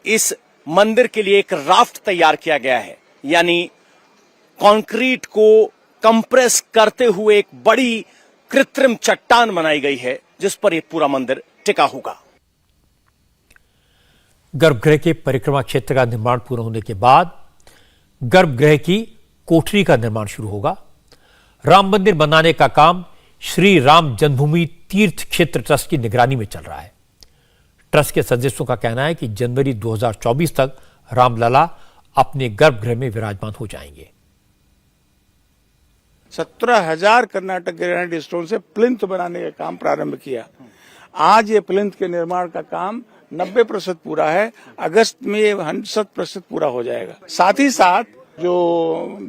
इस मंदिर के लिए एक राफ्ट तैयार किया गया है, यानी कंक्रीट को कंप्रेस करते हुए एक बड़ी कृत्रिम चट्टान बनाई गई है, जिस पर यह पूरा मंदिर टिका होगा। गर्भगृह के परिक्रमा क्षेत्र का निर्माण पूरा होने के बाद गर्भगृह की कोठरी का निर्माण शुरू होगा। राम मंदिर बनाने का काम श्री राम जन्मभूमि तीर्थ क्षेत्र ट्रस्ट की निगरानी में चल रहा है। ट्रस्ट के सदस्यों का कहना है कि जनवरी 2024 तक रामलला अपने गर्भगृह में विराजमान हो जाएंगे। 17,000 कर्नाटक ग्रेनाइट स्टोन से प्लिंथ बनाने का काम प्रारंभ किया। आज ये प्लिंथ के निर्माण का काम 90% पूरा है। अगस्त में ये 100% पूरा हो जाएगा। साथ ही साथ जो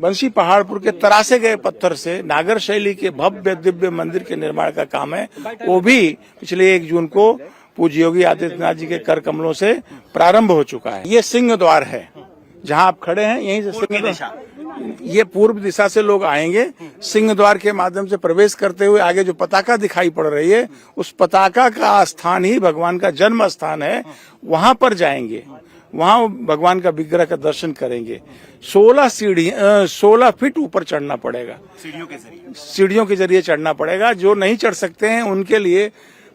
बंसी पहाड़पुर के तरासे गए पत्थर से नागर शैली के भव्य दिव्य मंदिर के निर्माण का काम है, वो भी पिछले 1 जून को पूज्य योगी आदित्यनाथ जी के कर कमलों से प्रारंभ हो चुका है। ये सिंह द्वार है, जहां आप खड़े हैं यहीं से सिंह द्वार, ये पूर्व दिशा से लोग आएंगे। सिंह द्वार के माध्यम से प्रवेश करते हुए आगे जो पताका दिखाई पड़ रही है, उस पताका का स्थान ही भगवान का जन्म स्थान है। वहां पर जाएंगे, वहां भगवान का विग्रह का दर्शन करेंगे। 16 फीट ऊपर चढ़ना पड़ेगा, सीढ़ियों के जरिए चढ़ना पड़ेगा। जो नहीं चढ़ सकते हैं उनके लिए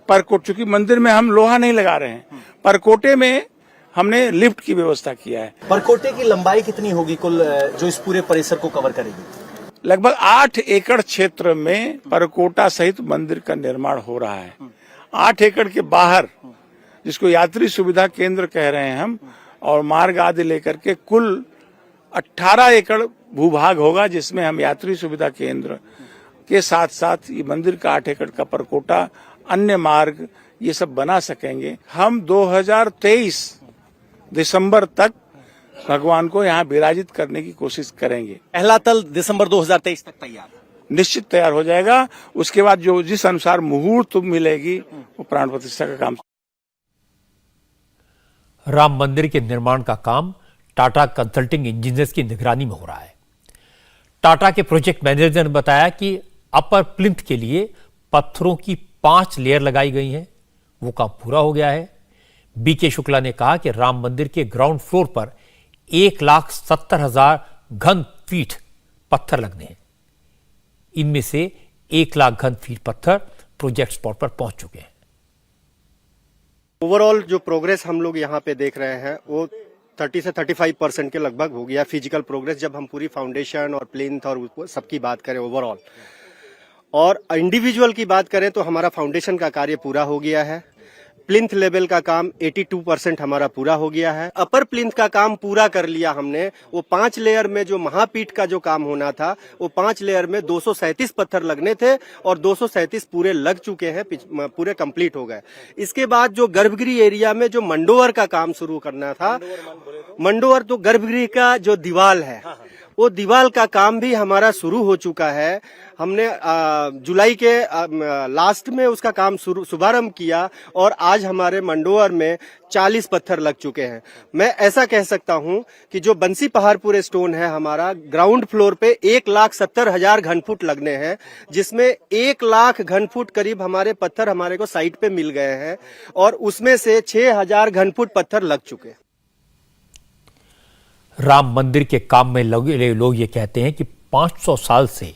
परकोट, चूंकि मंदिर में हम लोहा नहीं लगा रहे हैं, परकोटे में हमने लिफ्ट की व्यवस्था किया है। परकोटे की लंबाई कितनी होगी कुल, जो इस पूरे परिसर को कवर करेगी? लगभग 8 एकड़ क्षेत्र में परकोटा सहित मंदिर का निर्माण हो रहा है। 8 एकड़ के बाहर, जिसको यात्री सुविधा केंद्र कह रहे हैं हम, और मार्ग आदि लेकर के कुल 18 एकड़ भूभाग होगा, जिसमें हम यात्री सुविधा केंद्र के साथ साथ ये मंदिर का 8 एकड़ का परकोटा, अन्य मार्ग, ये सब बना सकेंगे। हम 2023 दिसंबर तक भगवान को यहाँ विराजित करने की कोशिश करेंगे। पहला तल दिसंबर 2023 तक तैयार, निश्चित तैयार हो जाएगा। उसके बाद जो जिस अनुसार मुहूर्त मिलेगी, वो प्राण प्रतिष्ठा का काम। राम मंदिर के निर्माण का काम टाटा कंसल्टिंग इंजीनियर्स की निगरानी में हो रहा है। टाटा के प्रोजेक्ट मैनेजर ने बताया कि अपर प्लिंथ के लिए पत्थरों की 5 लेयर लगाई गई हैं, वो काम पूरा हो गया है। बीके शुक्ला ने कहा कि राम मंदिर के ग्राउंड फ्लोर पर 1,70,000 घन फीट पत्थर लगने हैं। इनमें से 1 लाख घन फीट पत्थर प्रोजेक्ट स्पॉट पर पहुंच चुके हैं। ओवरऑल जो प्रोग्रेस हम लोग यहाँ पे देख रहे हैं, वो 30 से 35% के लगभग हो गया फिजिकल प्रोग्रेस, जब हम पूरी फाउंडेशन और प्लिंथ और सबकी बात करें ओवरऑल। और इंडिविजुअल की बात करें तो हमारा फाउंडेशन का कार्य पूरा हो गया है। प्लिंथ लेवल का काम 82% हमारा पूरा हो गया है। अपर प्लिंथ का काम पूरा कर लिया हमने। वो 5 लेयर में जो महापीठ का जो काम होना था, वो 5 लेयर में 237 पत्थर लगने थे और 237 पूरे लग चुके हैं, पूरे कंप्लीट हो गए। इसके बाद जो गर्भगृह एरिया में जो मंडोवर का काम शुरू करना था, मंडोवर तो गर्भगृह का जो दीवार है, वो दीवार का काम भी हमारा शुरू हो चुका है। हमने जुलाई के लास्ट में उसका काम शुभारंभ किया और आज हमारे मंडोर में 40 पत्थर लग चुके हैं। मैं ऐसा कह सकता हूं कि जो बंसी पहाड़पुर स्टोन है हमारा ग्राउंड फ्लोर पे 1,70,000 घनफुट लगने हैं, जिसमें 1 लाख घनफुट करीब हमारे पत्थर हमारे को साइट पे मिल गए हैं और उसमें से 6,000 घनफुट पत्थर लग चुके हैं। राम मंदिर के काम में लगे लोग ये कहते हैं कि 500 साल से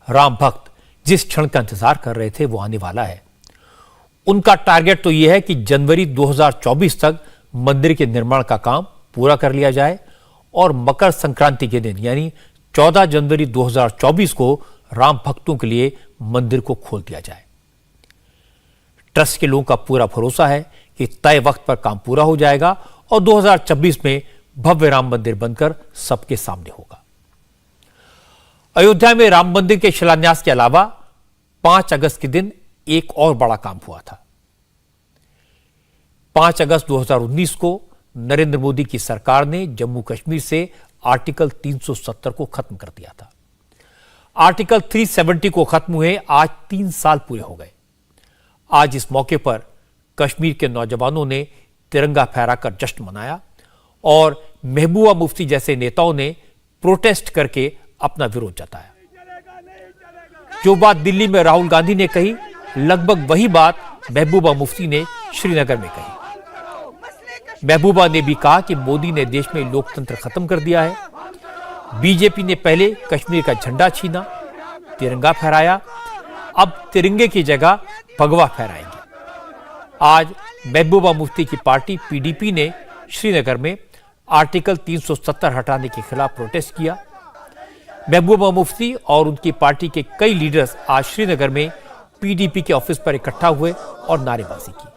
राम भक्त जिस क्षण का इंतजार कर रहे थे वो आने वाला है। उनका टारगेट तो यह है कि जनवरी 2024 तक मंदिर के निर्माण का काम पूरा कर लिया जाए और मकर संक्रांति के दिन यानी 14 जनवरी 2024 को राम भक्तों के लिए मंदिर को खोल दिया जाए। ट्रस्ट के लोगों का पूरा भरोसा है कि तय वक्त पर काम पूरा हो जाएगा और 2026 में भव्य राम मंदिर बनकर सबके सामने होगा। अयोध्या में राम मंदिर के शिलान्यास के अलावा 5 अगस्त के दिन एक और बड़ा काम हुआ था। 5 अगस्त 2019 को नरेंद्र मोदी की सरकार ने जम्मू कश्मीर से आर्टिकल 370 को खत्म कर दिया था। आर्टिकल 370 को खत्म हुए आज 3 साल पूरे हो गए। आज इस मौके पर कश्मीर के नौजवानों ने तिरंगा फहराकर जश्न मनाया और महबूबा मुफ्ती जैसे नेताओं ने प्रोटेस्ट करके अपना विरोध जताया। जो बात दिल्ली में राहुल गांधी ने कही, लगभग वही बात महबूबा मुफ्ती ने श्रीनगर में कही। महबूबा ने भी कहा कि मोदी ने देश में लोकतंत्र खत्म कर दिया है। बीजेपी ने पहले कश्मीर का झंडा छीना, तिरंगा फहराया, अब तिरंगे की जगह भगवा फहराएंगे। आज महबूबा मुफ्ती की पार्टी पीडीपी ने श्रीनगर में आर्टिकल 370 हटाने के खिलाफ प्रोटेस्ट किया। महबूबा मुफ्ती और उनकी पार्टी के कई लीडर्स आज श्रीनगर में पीडीपी के ऑफिस पर इकट्ठा हुए और नारेबाजी की।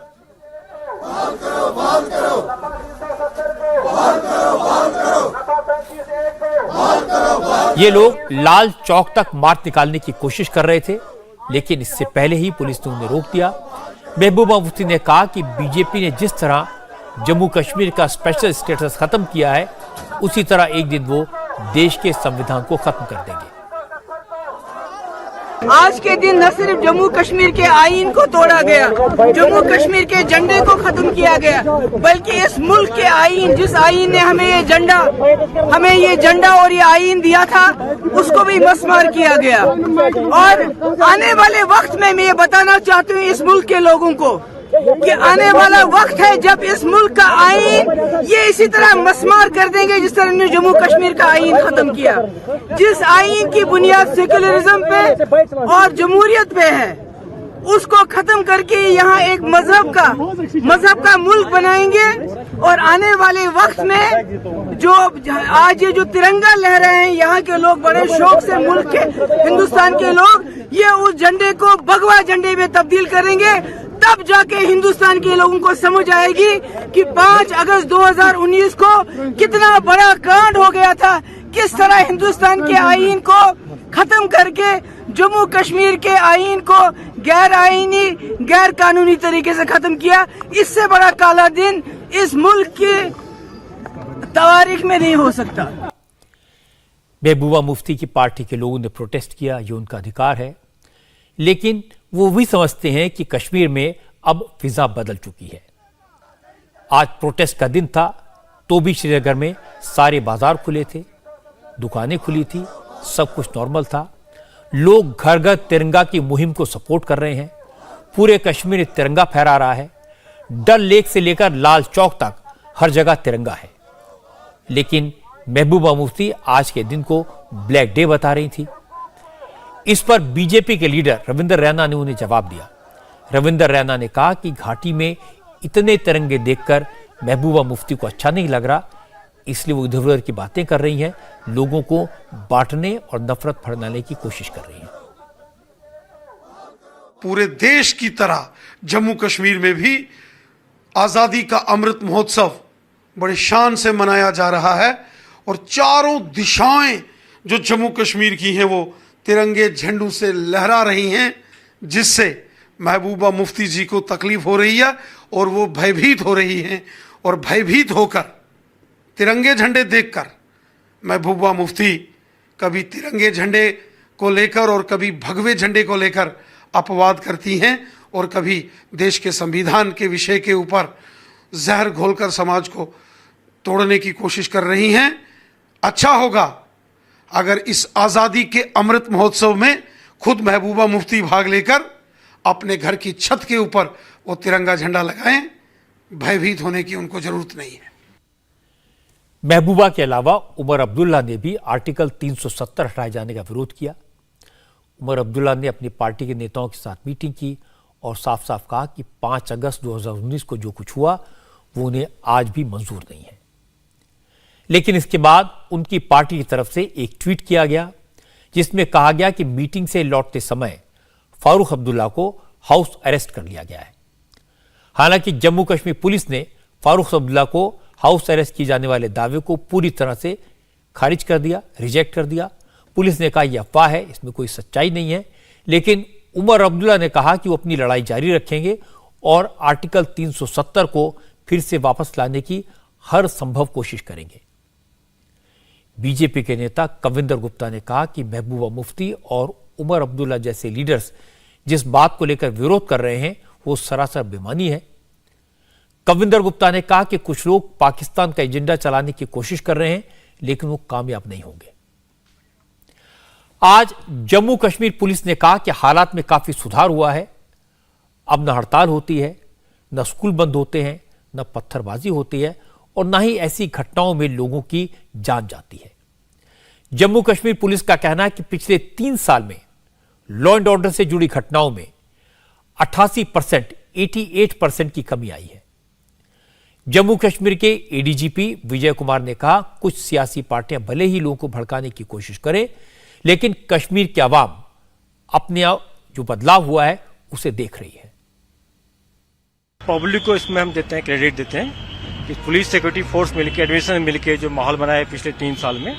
ये लोग लाल चौक तक मार्च निकालने की कोशिश कर रहे थे, लेकिन इससे पहले ही पुलिस ने उन्हें रोक दिया। महबूबा मुफ्ती ने कहा कि बीजेपी ने जिस तरह जम्मू कश्मीर का स्पेशल स्टेटस खत्म किया है, उसी तरह एक दिन वो देश के संविधान को खत्म कर देंगे। आज के दिन न सिर्फ जम्मू कश्मीर के आईन को तोड़ा गया, जम्मू कश्मीर के झंडे को खत्म किया गया, बल्कि इस मुल्क के आईन, जिस आईन ने हमें ये झंडा और ये आईन दिया था, उसको भी मसमार किया गया। और आने वाले वक्त में मैं ये बताना चाहती हूँ इस मुल्क के लोगों को कि आने वाला वक्त है जब इस मुल्क का आईन ये इसी तरह मसमार कर देंगे जिस तरह ने जम्मू कश्मीर का आईन खत्म किया। जिस आईन की बुनियाद सेक्युलरिज्म पे और जमहूरियत पे है, उसको खत्म करके यहाँ एक मजहब का मुल्क बनाएंगे। और आने वाले वक्त में जो आज ये जो तिरंगा लहरा है, यहाँ के लोग बड़े शौक से मुल्क के हिंदुस्तान के लोग ये उस झंडे को भगवा झंडे में तब्दील करेंगे। तब जाके हिंदुस्तान के लोगों को समझ आएगी कि 5 अगस्त 2019 को कितना बड़ा कांड हो गया था, किस तरह हिंदुस्तान के आईन को खत्म करके जम्मू कश्मीर के आईन को गैर आईनी, गैर कानूनी तरीके से खत्म किया। इससे बड़ा काला दिन इस मुल्क की तारीख में नहीं हो सकता। महबूबा मुफ्ती की पार्टी के लोगों ने प्रोटेस्ट किया, ये उनका अधिकार है, लेकिन वो भी समझते हैं कि कश्मीर में अब फिजा बदल चुकी है। आज प्रोटेस्ट का दिन था तो भी श्रीनगर में सारे बाजार खुले थे, दुकानें खुली थी, सब कुछ नॉर्मल था। लोग घर घर तिरंगा की मुहिम को सपोर्ट कर रहे हैं। पूरे कश्मीर तिरंगा फहरा रहा है। डल लेक से लेकर लाल चौक तक हर जगह तिरंगा है। लेकिन महबूबा मुफ्ती आज के दिन को ब्लैक डे बता रही थी। इस पर बीजेपी के लीडर रविंदर रैना ने उन्हें जवाब दिया। रविंदर रैना ने कहा कि घाटी में इतने तिरंगे देखकर महबूबा मुफ्ती को अच्छा नहीं लग रहा, इसलिए वो इधर उधर की बातें कर रही हैं, लोगों को बांटने और नफरत फैलाने की कोशिश कर रही हैं। पूरे देश की तरह जम्मू कश्मीर में भी आजादी का अमृत महोत्सव बड़े शान से मनाया जा रहा है और चारों दिशाएं जो जम्मू कश्मीर की हैं वो तिरंगे झंडों से लहरा रही हैं, जिससे महबूबा मुफ्ती जी को तकलीफ हो रही है और वो भयभीत हो रही हैं। और भयभीत होकर तिरंगे झंडे देखकर महबूबा मुफ्ती कभी तिरंगे झंडे को लेकर और कभी भगवे झंडे को लेकर अपवाद करती हैं और कभी देश के संविधान के विषय के ऊपर जहर घोलकर समाज को तोड़ने की कोशिश कर रही हैं। अच्छा होगा अगर इस आज़ादी के अमृत महोत्सव में खुद महबूबा मुफ्ती भाग लेकर अपने घर की छत के ऊपर वो तिरंगा झंडा लगाएं। भयभीत होने की उनको जरूरत नहीं है। महबूबा के अलावा उमर अब्दुल्ला ने भी आर्टिकल 370 हटाए जाने का विरोध किया। उमर अब्दुल्ला ने अपनी पार्टी के नेताओं के साथ मीटिंग की और साफ साफ कहा कि 5 अगस्त 2019 को जो कुछ हुआ वो उन्हें आज भी मंजूर नहीं है। लेकिन इसके बाद उनकी पार्टी की तरफ से एक ट्वीट किया गया जिसमें कहा गया कि मीटिंग से लौटते समय फारूक अब्दुल्ला को हाउस अरेस्ट कर लिया गया है। हालांकि जम्मू कश्मीर पुलिस ने फारूक अब्दुल्ला को हाउस अरेस्ट किए जाने वाले दावे को पूरी तरह से खारिज कर दिया, रिजेक्ट कर दिया। पुलिस ने कहा यह अफवाह है, इसमें कोई सच्चाई नहीं है। लेकिन उमर अब्दुल्ला ने कहा कि वो अपनी लड़ाई जारी रखेंगे और आर्टिकल 370 को फिर से वापस लाने की हर संभव कोशिश करेंगे। बीजेपी के नेता कविंदर गुप्ता ने कहा कि महबूबा मुफ्ती और उमर अब्दुल्ला जैसे लीडर्स जिस बात को लेकर विरोध कर रहे हैं वो सरासर बेईमानी है। कविंदर गुप्ता ने कहा कि कुछ लोग पाकिस्तान का एजेंडा चलाने की कोशिश कर रहे हैं लेकिन वो कामयाब नहीं होंगे। आज जम्मू कश्मीर पुलिस ने कहा कि हालात में काफी सुधार हुआ है। अब न हड़ताल होती है, न स्कूल बंद होते हैं, न पत्थरबाजी होती है और न ही ऐसी घटनाओं में लोगों की जान जाती है। जम्मू कश्मीर पुलिस का कहना है कि पिछले 3 साल में लॉ एंड ऑर्डर से जुड़ी घटनाओं में 88% की कमी आई है। जम्मू कश्मीर के एडीजीपी विजय कुमार ने कहा कुछ सियासी पार्टियां भले ही लोगों को भड़काने की कोशिश करें लेकिन कश्मीर की आवाम अपने जो बदलाव हुआ है उसे देख रही है। पब्लिक को इसमें हम देते हैं, क्रेडिट देते हैं कि पुलिस सिक्योरिटी फोर्स मिलकर, एडमिनिस्ट्रेशन मिलकर जो माहौल बनाया है पिछले 3 साल में,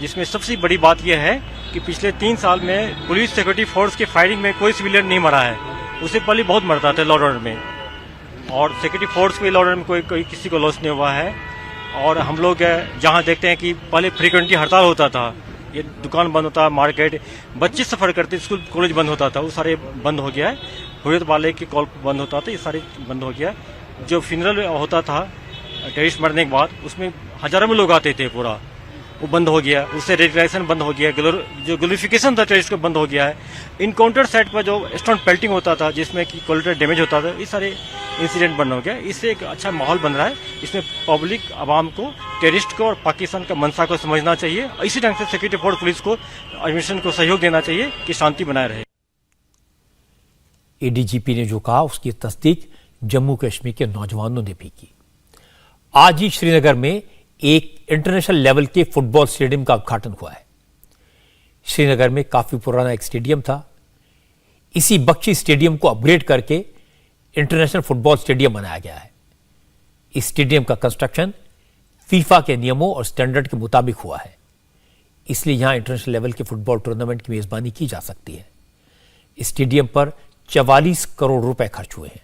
जिसमें सबसे बड़ी बात यह है कि पिछले 3 साल में पुलिस सिक्योरिटी फोर्स की फायरिंग में कोई सिविलियन नहीं मरा है। उससे पहले बहुत मरता था लॉ ऑर्डर में, और सिक्योरिटी फोर्स के लॉ ऑर्डर में कोई किसी को लॉस नहीं हुआ है। और हम लोग जहां देखते हैं कि पहले फ्रीक्वेंटली हड़ताल होता था, ये दुकान बंद होता, मार्केट, बच्चे सफर करते, स्कूल कॉलेज बंद होता था, वो सारे बंद हो गया है। हुर्रियत वाले की कॉल बंद होता था, ये सारे बंद हो गया। जो फ्यूनरल होता था टेररिस्ट मरने के बाद, उसमें हजारों में लोग आते थे, पूरा वो बंद हो गया। उससे रेडिकलाइजेशन बंद हो गया, जो ग्लोरिफिकेशन था टेररिस्ट का बंद हो गया है। इनकाउंटर साइट पर जो स्टोन पेल्टिंग होता था जिसमें कि कोलेटरल डैमेज होता था, ये सारे इंसिडेंट बंद हो गया। इससे एक अच्छा माहौल बन रहा है। इसमें पब्लिक आवाम को, टेररिस्ट को और पाकिस्तान का मंशा को समझना चाहिए। इसी ढंग से सिक्योरिटी फोर्स पुलिस को, एडमिनिस्ट्रेशन को सहयोग देना चाहिए कि शांति बनाए रहे। एडीजीपी ने जो कहा उसकी तस्दीक जम्मू कश्मीर के नौजवानों ने भी की। आज ही श्रीनगर में एक इंटरनेशनल लेवल के फुटबॉल स्टेडियम का उद्घाटन हुआ है। श्रीनगर में काफी पुराना एक स्टेडियम था। इसी बख्शी स्टेडियम को अपग्रेड करके इंटरनेशनल फुटबॉल स्टेडियम बनाया गया है। इस स्टेडियम का कंस्ट्रक्शन फीफा के नियमों और स्टैंडर्ड के मुताबिक हुआ है, इसलिए यहां इंटरनेशनल लेवल के फुटबॉल टूर्नामेंट की मेजबानी की जा सकती है। इस स्टेडियम पर 44 करोड़ रुपए खर्च हुए हैं।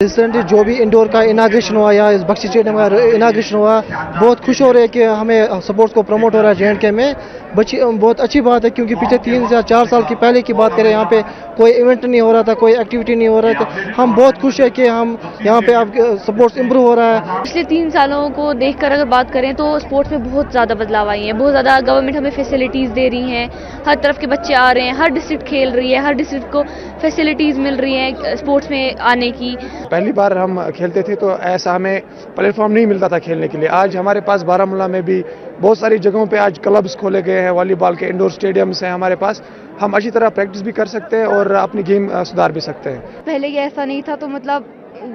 रिसेंटली जो भी इंडोर का इनाग्रेशन हुआ या इस बख्शी स्टेडियम का इनाग्रेशन हुआ, बहुत खुश हो रहे हैं कि हमें स्पोर्ट्स को प्रमोट हो रहा है जे.एंड.के में। बहुत अच्छी बात है, क्योंकि पिछले 3 या 4 साल की पहले की बात करें, यहाँ पे कोई इवेंट नहीं हो रहा था, कोई एक्टिविटी नहीं हो रहा था। हम बहुत खुश है कि हम यहाँ पे अब स्पोर्ट्स इम्प्रूव हो रहा है। पिछले 3 सालों को देखकर अगर बात करें तो स्पोर्ट्स में बहुत ज़्यादा बदलाव आई हैं। बहुत ज़्यादा गवर्नमेंट हमें फैसिलिटीज़ दे रही हैं, हर तरफ के बच्चे आ रहे हैं, हर डिस्ट्रिक्ट खेल रही है, हर डिस्ट्रिक्ट को फैसिलिटीज़ मिल रही हैं स्पोर्ट्स में आने की। पहली बार हम खेलते थे तो ऐसा हमें प्लेटफॉर्म नहीं मिलता था खेलने के लिए। आज हमारे पास बारामूला में भी बहुत सारी जगहों पे आज क्लब्स खोले गए हैं, वॉलीबॉल के इंडोर स्टेडियम्स हैं हमारे पास। हम अच्छी तरह प्रैक्टिस भी कर सकते हैं और अपनी गेम सुधार भी सकते हैं। पहले ये ऐसा नहीं था, तो मतलब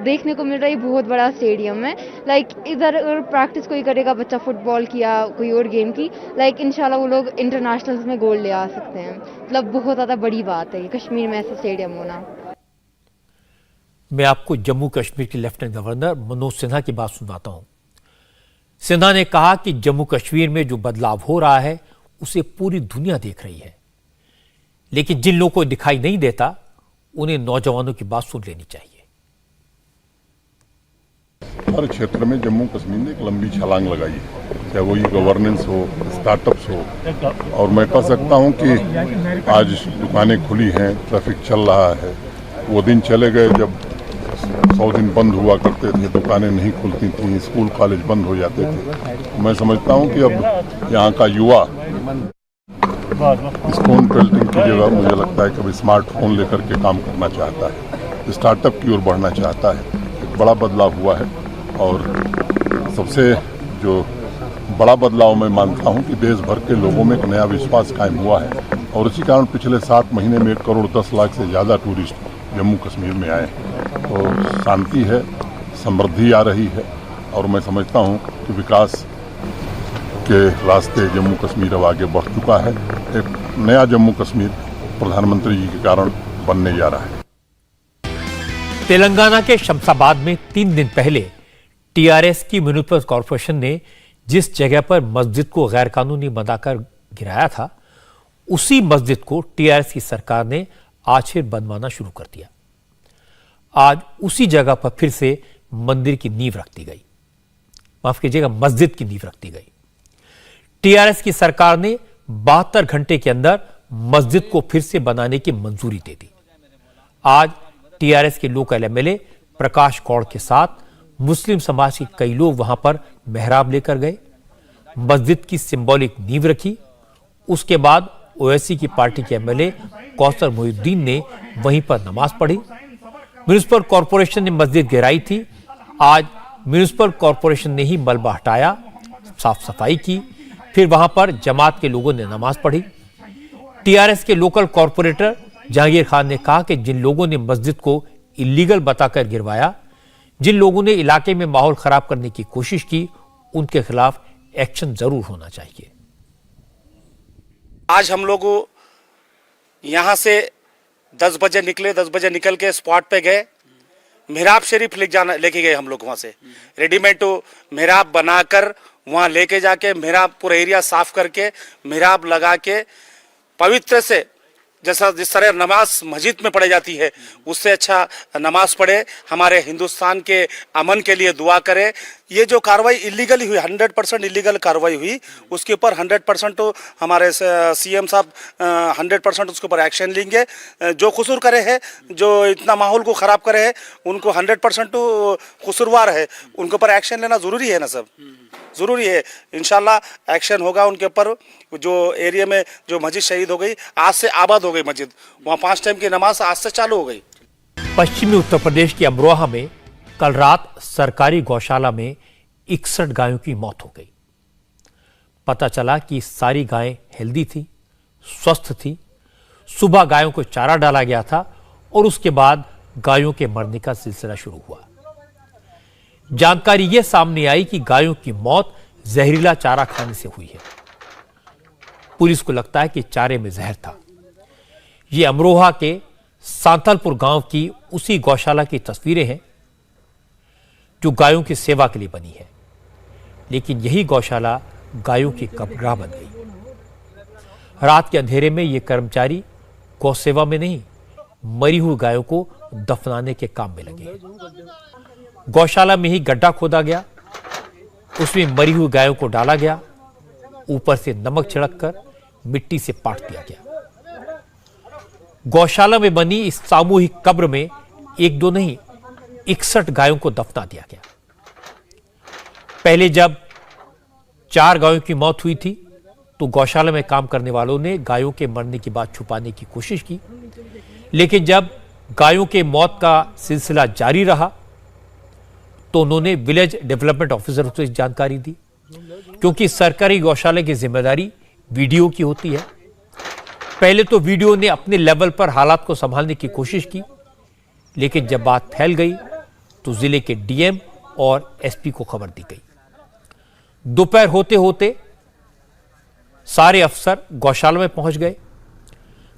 देखने को मिल रहा है बहुत बड़ा स्टेडियम है। लाइक इधर अगर प्रैक्टिस कोई करेगा बच्चा फुटबॉल की या कोई और गेम की, लाइक इंशाल्लाह वो लोग इंटरनेशनल्स में गोल्ड ले आ सकते हैं। मतलब बहुत ज़्यादा बड़ी बात है कश्मीर में ऐसा स्टेडियम होना। मैं आपको जम्मू कश्मीर के लेफ्टिनेंट गवर्नर मनोज सिन्हा की बात सुनाता हूं। सिन्हा ने कहा कि जम्मू कश्मीर में जो बदलाव हो रहा है उसे पूरी दुनिया देख रही है, लेकिन जिन लोगों को दिखाई नहीं देता उन्हें नौजवानों की बात सुन लेनी चाहिए। हर क्षेत्र में जम्मू कश्मीर ने एक लंबी छलांग लगाई है, चाहे वो ई गवर्नेंस हो, स्टार्टअप्स हो। और मैं कह सकता हूं कि आज दुकानें खुली हैं, ट्रैफिक चल रहा है। वो दिन चले गए जब 100 दिन बंद हुआ करते थे, दुकानें नहीं खुलती थीं, स्कूल कॉलेज बंद हो जाते थे। मैं समझता हूं कि अब यहाँ का युवा स्टोन पेल्टिंग की जगह मुझे लगता है कि अब स्मार्टफोन लेकर के काम करना चाहता है, स्टार्टअप की ओर बढ़ना चाहता है। एक बड़ा बदलाव हुआ है और सबसे जो बड़ा बदलाव मैं मानता हूं कि देश भर के लोगों में एक नया विश्वास कायम हुआ है और इसी कारण पिछले 7 महीने में 1 करोड़ 10 लाख से ज़्यादा टूरिस्ट जम्मू कश्मीर में आए हैं। तो शांति है, समृद्धि आ रही है और मैं समझता हूं कि विकास के रास्ते जम्मू कश्मीर अब आगे बढ़ चुका है। एक नया जम्मू कश्मीर प्रधानमंत्री जी के कारण बनने जा रहा है। तेलंगाना के शमशाबाद में 3 दिन पहले टीआरएस की म्युनिसिपल कॉरपोरेशन ने जिस जगह पर मस्जिद को गैर कानूनी बनाकर गिराया था, उसी मस्जिद को टीआरएस की सरकार ने आज फिर बनवाना शुरू कर दिया। आज उसी जगह पर फिर से मंदिर की नींव रख दी गई, माफ कीजिएगा, मस्जिद की नींव रख दी गई। टीआरएस की सरकार ने 72 घंटे के अंदर मस्जिद को फिर से बनाने की मंजूरी दे दी। आज टीआरएस के लोकल एमएलए प्रकाश कौड़ के साथ मुस्लिम समाज के कई लोग वहां पर मेहराब लेकर गए, मस्जिद की सिंबॉलिक नींव रखी। उसके बाद ओवैसी की पार्टी के एमएलए कौसर मोहिउद्दीन ने वहीं पर नमाज पढ़ी। म्युनिसिपल कॉरपोरेशन ने मस्जिद गिराई थी, आज म्युनिसिपल कॉरपोरेशन ने ही मलबा हटाया, साफ सफाई की, फिर वहां पर जमात के लोगों ने नमाज पढ़ी। टीआरएस के लोकल कॉरपोरेटर जहांगीर खान ने कहा कि जिन लोगों ने मस्जिद को इलीगल बताकर गिरवाया, जिन लोगों ने इलाके में माहौल खराब करने की कोशिश की, उनके खिलाफ एक्शन जरूर होना चाहिए। आज हम लोग यहां से 10 बजे निकले, 10 बजे निकल के स्पॉट पे गए, मेहराब शरीफ लेके गए हम लोग। वहां से रेडीमेड मेहराब बनाकर वहां लेके जाके मेहराब पूरा एरिया साफ करके मेहराब लगा के पवित्र से जैसा जिस तरह नमाज मस्जिद में पढ़ी जाती है उससे अच्छा नमाज पढ़े, हमारे हिंदुस्तान के अमन के लिए दुआ करे। ये जो कार्रवाई इलीगली हुई, 100% इलीगल कार्रवाई हुई, उसके ऊपर 100% तो हमारे सीएम साहब 100% उसके ऊपर एक्शन लेंगे। जो कसूर करे है, जो इतना माहौल को ख़राब करे है, उनको 100% तो कसूरवार है, उनके ऊपर एक्शन लेना ज़रूरी है ना सब, ज़रूरी है। इंशाल्लाह एक्शन होगा उनके ऊपर। जो एरिया में जो मस्जिद शहीद हो गई, आज से आबाद हो गई मस्जिद, वहाँ 5 टाइम की नमाज आज से चालू हो गई। पश्चिमी उत्तर प्रदेश के अमरोहा में कल रात सरकारी गौशाला में 61 गायों की मौत हो गई। पता चला कि सारी गायें हेल्दी थी, स्वस्थ थी। सुबह गायों को चारा डाला गया था और उसके बाद गायों के मरने का सिलसिला शुरू हुआ। जानकारी यह सामने आई कि गायों की मौत जहरीला चारा खाने से हुई है। पुलिस को लगता है कि चारे में जहर था। ये अमरोहा के सांतलपुर गांव की उसी गौशाला की तस्वीरें हैं जो गायों की सेवा के लिए बनी है, लेकिन यही गौशाला गायों की कब्रगाह बन गई। रात के अंधेरे में ये कर्मचारी गौ सेवा में नहीं, मरी हुई गायों को दफनाने के काम में लगे। गौशाला में ही गड्ढा खोदा गया, उसमें मरी हुई गायों को डाला गया, ऊपर से नमक छिड़ककर मिट्टी से पाट दिया गया। गौशाला में बनी इस सामूहिक कब्र में 1-2 नहीं 61 गायों को दफना दिया गया। पहले जब 4 गायों की मौत हुई थी तो गौशाला में काम करने वालों ने गायों के मरने की बात छुपाने की कोशिश की, लेकिन जब गायों के मौत का सिलसिला जारी रहा तो उन्होंने विलेज डेवलपमेंट ऑफिसर को जानकारी दी, क्योंकि सरकारी गौशाला की जिम्मेदारी वीडियो की होती है। पहले तो वीडियो ने अपने लेवल पर हालात को संभालने की कोशिश की, लेकिन जब बात फैल गई तो जिले के डीएम और एसपी को खबर दी गई। दोपहर होते होते सारे अफसर गौशाला में पहुंच गए।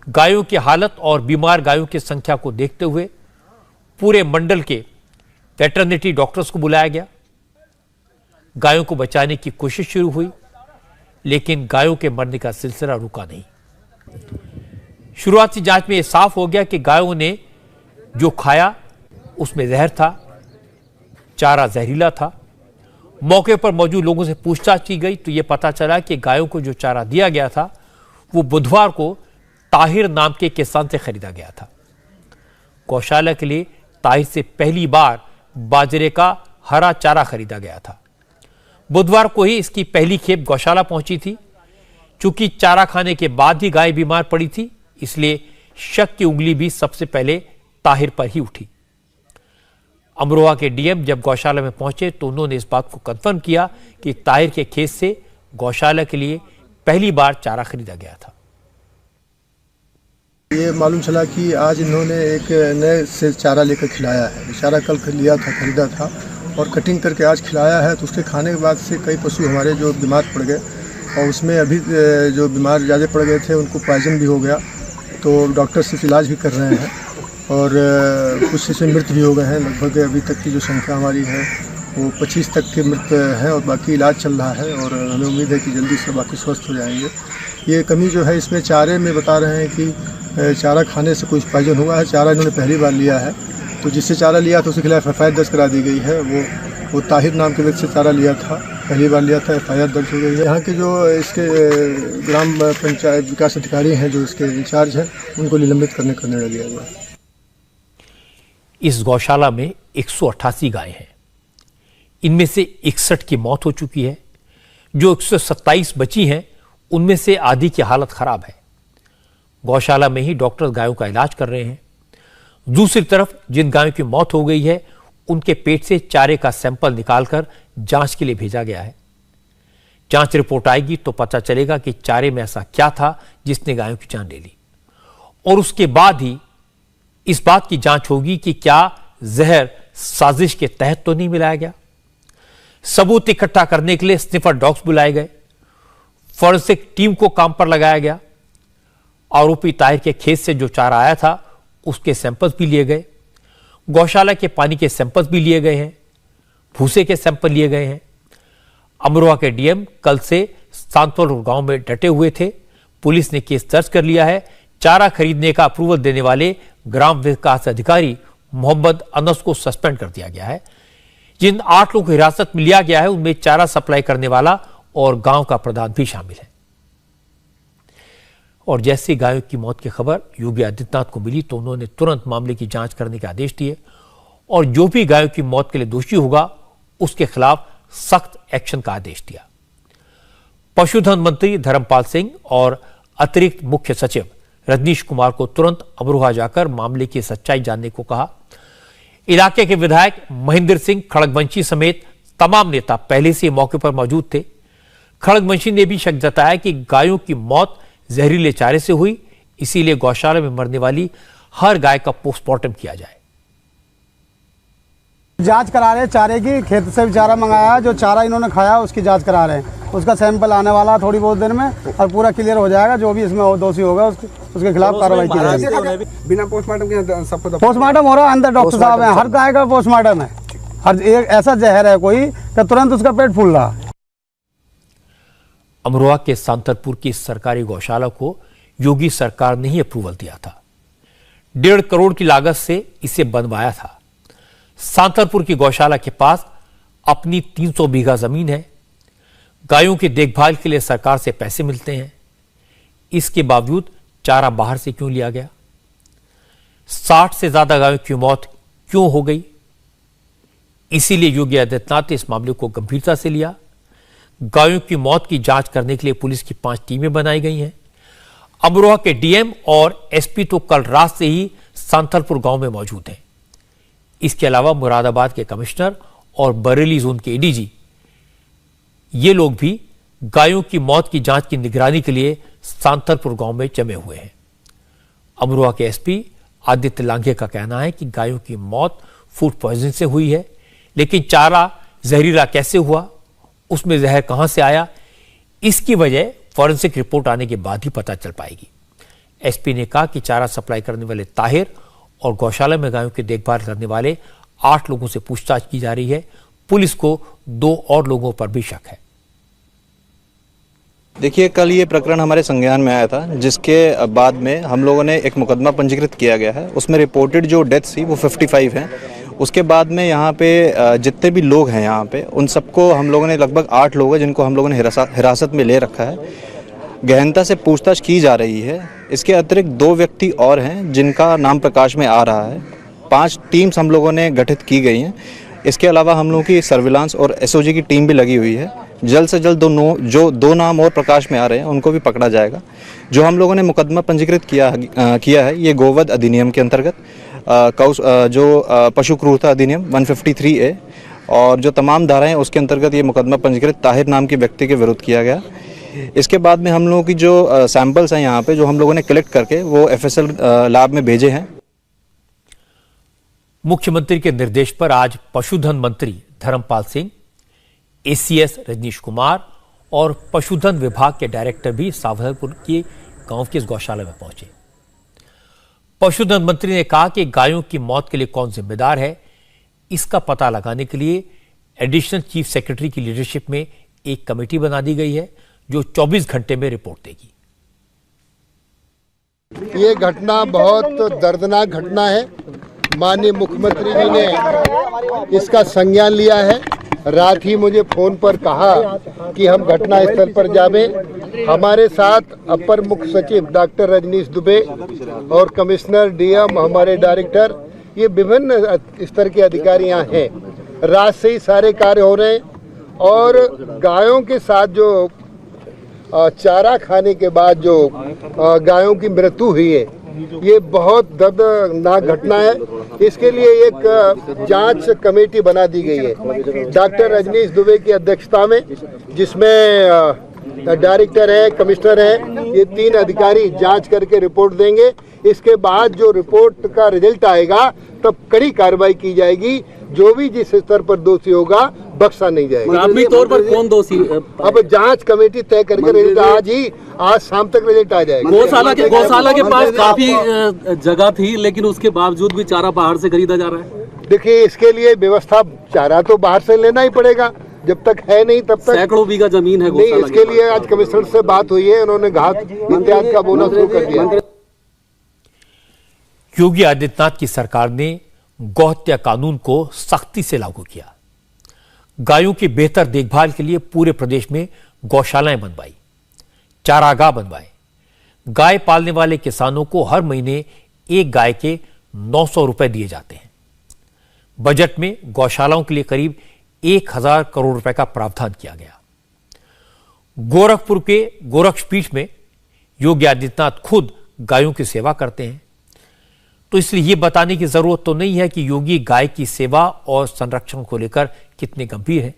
गायों की हालत और बीमार गायों की संख्या को देखते हुए पूरे मंडल के वेटरनिटी डॉक्टर्स को बुलाया गया। गायों को बचाने की कोशिश शुरू हुई, लेकिन गायों के मरने का सिलसिला रुका नहीं। शुरुआती जांच में यह साफ हो गया कि गायों ने जो खाया उसमें जहर था। चारा जहरीला था। मौके पर मौजूद लोगों से पूछताछ की गई तो यह पता चला कि गायों को जो चारा दिया गया था वो बुधवार को ताहिर नाम के किसान से खरीदा गया था। गौशाला के लिए ताहिर से पहली बार बाजरे का हरा चारा खरीदा गया था। बुधवार को ही इसकी पहली खेप गौशाला पहुंची थी। चूंकि चारा खाने के बाद ही गाय बीमार पड़ी थी, इसलिए शक की उंगली भी सबसे पहले ताहिर पर ही उठी। अमरोहा के डीएम जब गौशाला में पहुंचे तो उन्होंने इस बात को कंफर्म किया कि ताहिर के खेत से गौशाला के लिए पहली बार चारा खरीदा गया था। ये मालूम चला कि आज इन्होंने एक नए से चारा लेकर खिलाया है। चारा कल लिया था, खरीदा था और कटिंग करके आज खिलाया है। तो उसके खाने के बाद से कई पशु हमारे जो बीमार पड़ गए और उसमें अभी जो बीमार ज़्यादा पड़ गए थे उनको पॉइजन भी हो गया। तो डॉक्टर सिर्फ इलाज भी कर रहे हैं और कुछ इसमें मृत भी हो गए हैं। लगभग अभी तक की जो संख्या हमारी है वो 25 तक के मृत हैं और बाकी इलाज चल रहा है और हमें उम्मीद है कि जल्दी से बाकी स्वस्थ हो जाएंगे। ये कमी जो है इसमें चारे में बता रहे हैं कि चारा खाने से कुछ पॉइजन हुआ है। चारा इन्होंने पहली बार लिया है, तो जिससे चारा लिया था उसके खिलाफ FIR दर्ज करा दी गई है। वो ताहिर नाम के व्यक्ति से चारा लिया था, पहली बार लिया था, FIR दर्ज हो गई है। यहाँ के जो इसके ग्राम पंचायत विकास अधिकारी हैं जो इसके इंचार्ज हैं उनको निलंबित करने का निर्णय लिया गया। इस गौशाला में 188 गायें हैं। इनमें से 61 की मौत हो चुकी है। जो 127 बची हैं उनमें से आधी की हालत खराब है। गौशाला में ही डॉक्टर गायों का इलाज कर रहे हैं। दूसरी तरफ जिन गायों की मौत हो गई है उनके पेट से चारे का सैंपल निकालकर जांच के लिए भेजा गया है। जांच रिपोर्ट आएगी तो पता चलेगा कि चारे में ऐसा क्या था जिसने गायों की जान ले ली और उसके बाद ही इस बात की जांच होगी कि क्या जहर साजिश के तहत तो नहीं मिलाया गया। सबूत इकट्ठा करने के लिए स्निफर डॉग्स बुलाए गए। फॉरेंसिक टीम को काम पर लगाया गया। आरोपी ताहिर के खेत से जो चारा आया था उसके सैंपल्स भी लिए गए। गौशाला के पानी के सैंपल्स भी लिए गए हैं। भूसे के सैंपल लिए गए हैं। अमरोहा के डीएम कल से सांतपुर गांव में डटे हुए थे। पुलिस ने केस दर्ज कर लिया है। चारा खरीदने का अप्रूवल देने वाले ग्राम विकास अधिकारी मोहम्मद अनस को सस्पेंड कर दिया गया है। जिन 8 लोगों को हिरासत में लिया गया है उनमें चारा सप्लाई करने वाला और गांव का प्रधान भी शामिल है। और जैसे गायों की मौत की खबर योगी आदित्यनाथ को मिली तो उन्होंने तुरंत मामले की जांच करने के आदेश दिए और जो भी गायों की मौत के लिए दोषी होगा उसके खिलाफ सख्त एक्शन का आदेश दिया। पशुधन मंत्री धर्मपाल सिंह और अतिरिक्त मुख्य सचिव रजनीश कुमार को तुरंत अमरोहा जाकर मामले की सच्चाई जानने को कहा। इलाके के विधायक महेंद्र सिंह खड़गवंशी समेत तमाम नेता पहले से मौके पर मौजूद थे। खड़गवंशी ने भी शक जताया कि गायों की मौत जहरीले चारे से हुई, इसीलिए गौशाला में मरने वाली हर गाय का पोस्टमार्टम किया जाए। जांच करा रहे हैं चारे की। खेत से भी चारा मंगाया, जो चारा इन्होंने खाया उसकी जांच करा रहे हैं। उसका सैंपल आने वाला थोड़ी बहुत देर में और पूरा क्लियर हो जाएगा। जो भी इसमें दोषी होगा उसके खिलाफ कार्रवाई की जाएगी। बिना पोस्टमार्टम के सबको पोस्टमार्टम हो रहा है, अंदर डॉक्टर साहब हैं, हर गाय का पोस्टमार्टम है। हर एक ऐसा जहर है कोई कि तुरंत उसका पेट फूल रहा। अमरोहा के सांतरपुर की सरकारी गौशाला को योगी सरकार ने ही अप्रूवल दिया था। 1.5 करोड़ की लागत से इसे बनवाया था। सांतरपुर की गौशाला के पास अपनी 300 बीघा जमीन है। गायों की देखभाल के लिए सरकार से पैसे मिलते हैं। इसके बावजूद चारा बाहर से क्यों लिया गया? 60 से ज्यादा गायों की मौत क्यों हो गई? इसीलिए योगी आदित्यनाथ ने इस मामले को गंभीरता से लिया। गायों की मौत की जांच करने के लिए पुलिस की 5 टीमें बनाई गई हैं। अमरोहा के डीएम और एसपी तो कल रात से ही सांतलपुर गांव में मौजूद हैं। इसके अलावा मुरादाबाद के कमिश्नर और बरेली जोन के एडीजी, ये लोग भी गायों की मौत की जांच की निगरानी के लिए सांतलपुर गांव में जमे हुए हैं। अमरोहा के एसपी आदित्य लांघे का कहना है कि गायों की मौत फूड पॉइजन से हुई है, लेकिन चारा जहरीला कैसे हुआ, उसमें जहर कहां से आया, इसकी वजह फॉरेंसिक रिपोर्ट आने के बाद ही पता चल पाएगी। एसपी ने कहा कि चारा सप्लाई करने वाले ताहिर और गौशाला में गायों की देखभाल करने वाले 8 लोगों से पूछताछ की जा रही है। पुलिस को 2 और लोगों पर भी शक है। देखिए, कल ये प्रकरण हमारे संज्ञान में आया था, जिसके बाद में हम लोगों ने एक मुकदमा पंजीकृत किया गया है। उसमें रिपोर्टेड जो डेथ्स थी वो 55 हैं उसके बाद में यहाँ पे जितने भी लोग हैं यहाँ पे उन सबको हम लोगों ने लगभग 8 लोग हैं जिनको हम लोगों ने हिरासत में ले रखा है। गहनता से पूछताछ की जा रही है। इसके अतिरिक्त 2 व्यक्ति और हैं जिनका नाम प्रकाश में आ रहा है। 5 टीम्स हम लोगों ने गठित की गई हैं। इसके अलावा हम लोगों की सर्विलांस और एसओजी की टीम भी लगी हुई है। जल्द से जल्द जो 2 नाम और प्रकाश में आ रहे हैं उनको भी पकड़ा जाएगा। जो हम लोगों ने मुकदमा पंजीकृत किया है ये गोवध अधिनियम के अंतर्गत जो पशु क्रूरता अधिनियम 153A और जो तमाम धाराएं उसके अंतर्गत ये मुकदमा पंजीकृत ताहिर नाम के व्यक्ति के विरुद्ध किया गया। इसके बाद में हम लोगों की जो सैंपल्स हैं यहाँ पे जो हम लोगों ने कलेक्ट करके वो FSL लैब में भेजे हैं। मुख्यमंत्री के निर्देश पर आज पशुधन मंत्री धर्मपाल सिंह, ACS रजनीश कुमार और पशुधन विभाग के डायरेक्टर भी सावलपुर के गांव की इस गौशाला में पहुंचे। पशुधन मंत्री ने कहा कि गायों की मौत के लिए कौन जिम्मेदार है, इसका पता लगाने के लिए एडिशनल चीफ सेक्रेटरी की लीडरशिप में एक कमेटी बना दी गई है जो 24 घंटे में रिपोर्ट देगी। ये घटना बहुत दर्दनाक घटना है। माननीय मुख्यमंत्री जी ने इसका संज्ञान लिया है। रात ही मुझे फोन पर कहा कि हम घटना स्थल पर जावें। हमारे साथ अपर मुख्य सचिव डॉक्टर रजनीश दुबे और कमिश्नर DM हमारे डायरेक्टर, ये विभिन्न स्तर के अधिकारी यहाँ हैं। रात से ही सारे कार्य हो रहे हैं और गायों के साथ जो चारा खाने के बाद जो गायों की मृत्यु हुई है ये बहुत दर्दनाक घटना है। इसके लिए एक जांच कमेटी बना दी गई है डॉक्टर रजनीश दुबे की अध्यक्षता में, जिसमें डायरेक्टर है, कमिश्नर है, ये 3 अधिकारी जांच करके रिपोर्ट देंगे। इसके बाद जो रिपोर्ट का रिजल्ट आएगा तब कड़ी कार्रवाई की जाएगी। जो भी जिस स्तर पर दोषी होगा बख्शा नहीं जाएगा। प्राथमिक तौर पर कौन दोषी? अब जांच कमेटी तय करके रिजल्ट आज शाम तक रिजल्ट आ जाएगा। गौशाला के पास काफी जगह थी लेकिन उसके बावजूद भी चारा बाहर से खरीदा जा रहा है। देखिए, इसके लिए व्यवस्था, चारा तो बाहर से लेना ही पड़ेगा, जब तक है नहीं तब तक। सैकड़ों बीघा जमीन है नहीं, इसके लिए आज कमिश्नर से बात हुई है, उन्होंने घास इत्यादि का बोना शुरू कर दिया। योगी आदित्यनाथ की सरकार ने गौहत्या कानून को सख्ती से लागू किया। गायों की बेहतर देखभाल के लिए पूरे प्रदेश में गौशालाएं बनवाई, चारागाह बनवाए। गाय पालने वाले किसानों को हर महीने एक गाय के 900 रुपए दिए जाते हैं। बजट में गौशालाओं के लिए करीब 1000 करोड़ रुपए का प्रावधान किया गया। गोरखपुर के गोरक्षपीठ में योगी आदित्यनाथ खुद गायों की सेवा करते हैं, तो इसलिए यह बताने की जरूरत तो नहीं है कि योगी गाय की सेवा और संरक्षण को लेकर कितने गंभीर हैं।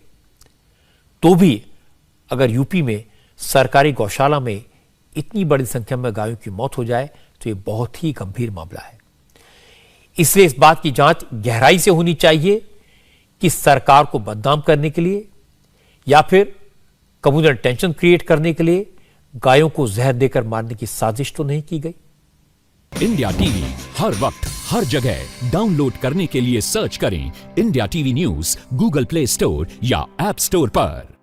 तो भी अगर यूपी में सरकारी गौशाला में इतनी बड़ी संख्या में गायों की मौत हो जाए तो यह बहुत ही गंभीर मामला है। इसलिए इस बात की जांच गहराई से होनी चाहिए कि सरकार को बदनाम करने के लिए या फिर कम्युनल टेंशन क्रिएट करने के लिए गायों को जहर देकर मारने की साजिश तो नहीं की गई। इंडिया टीवी हर वक्त हर जगह डाउनलोड करने के लिए सर्च करें India TV news Google play store या ऐप स्टोर पर।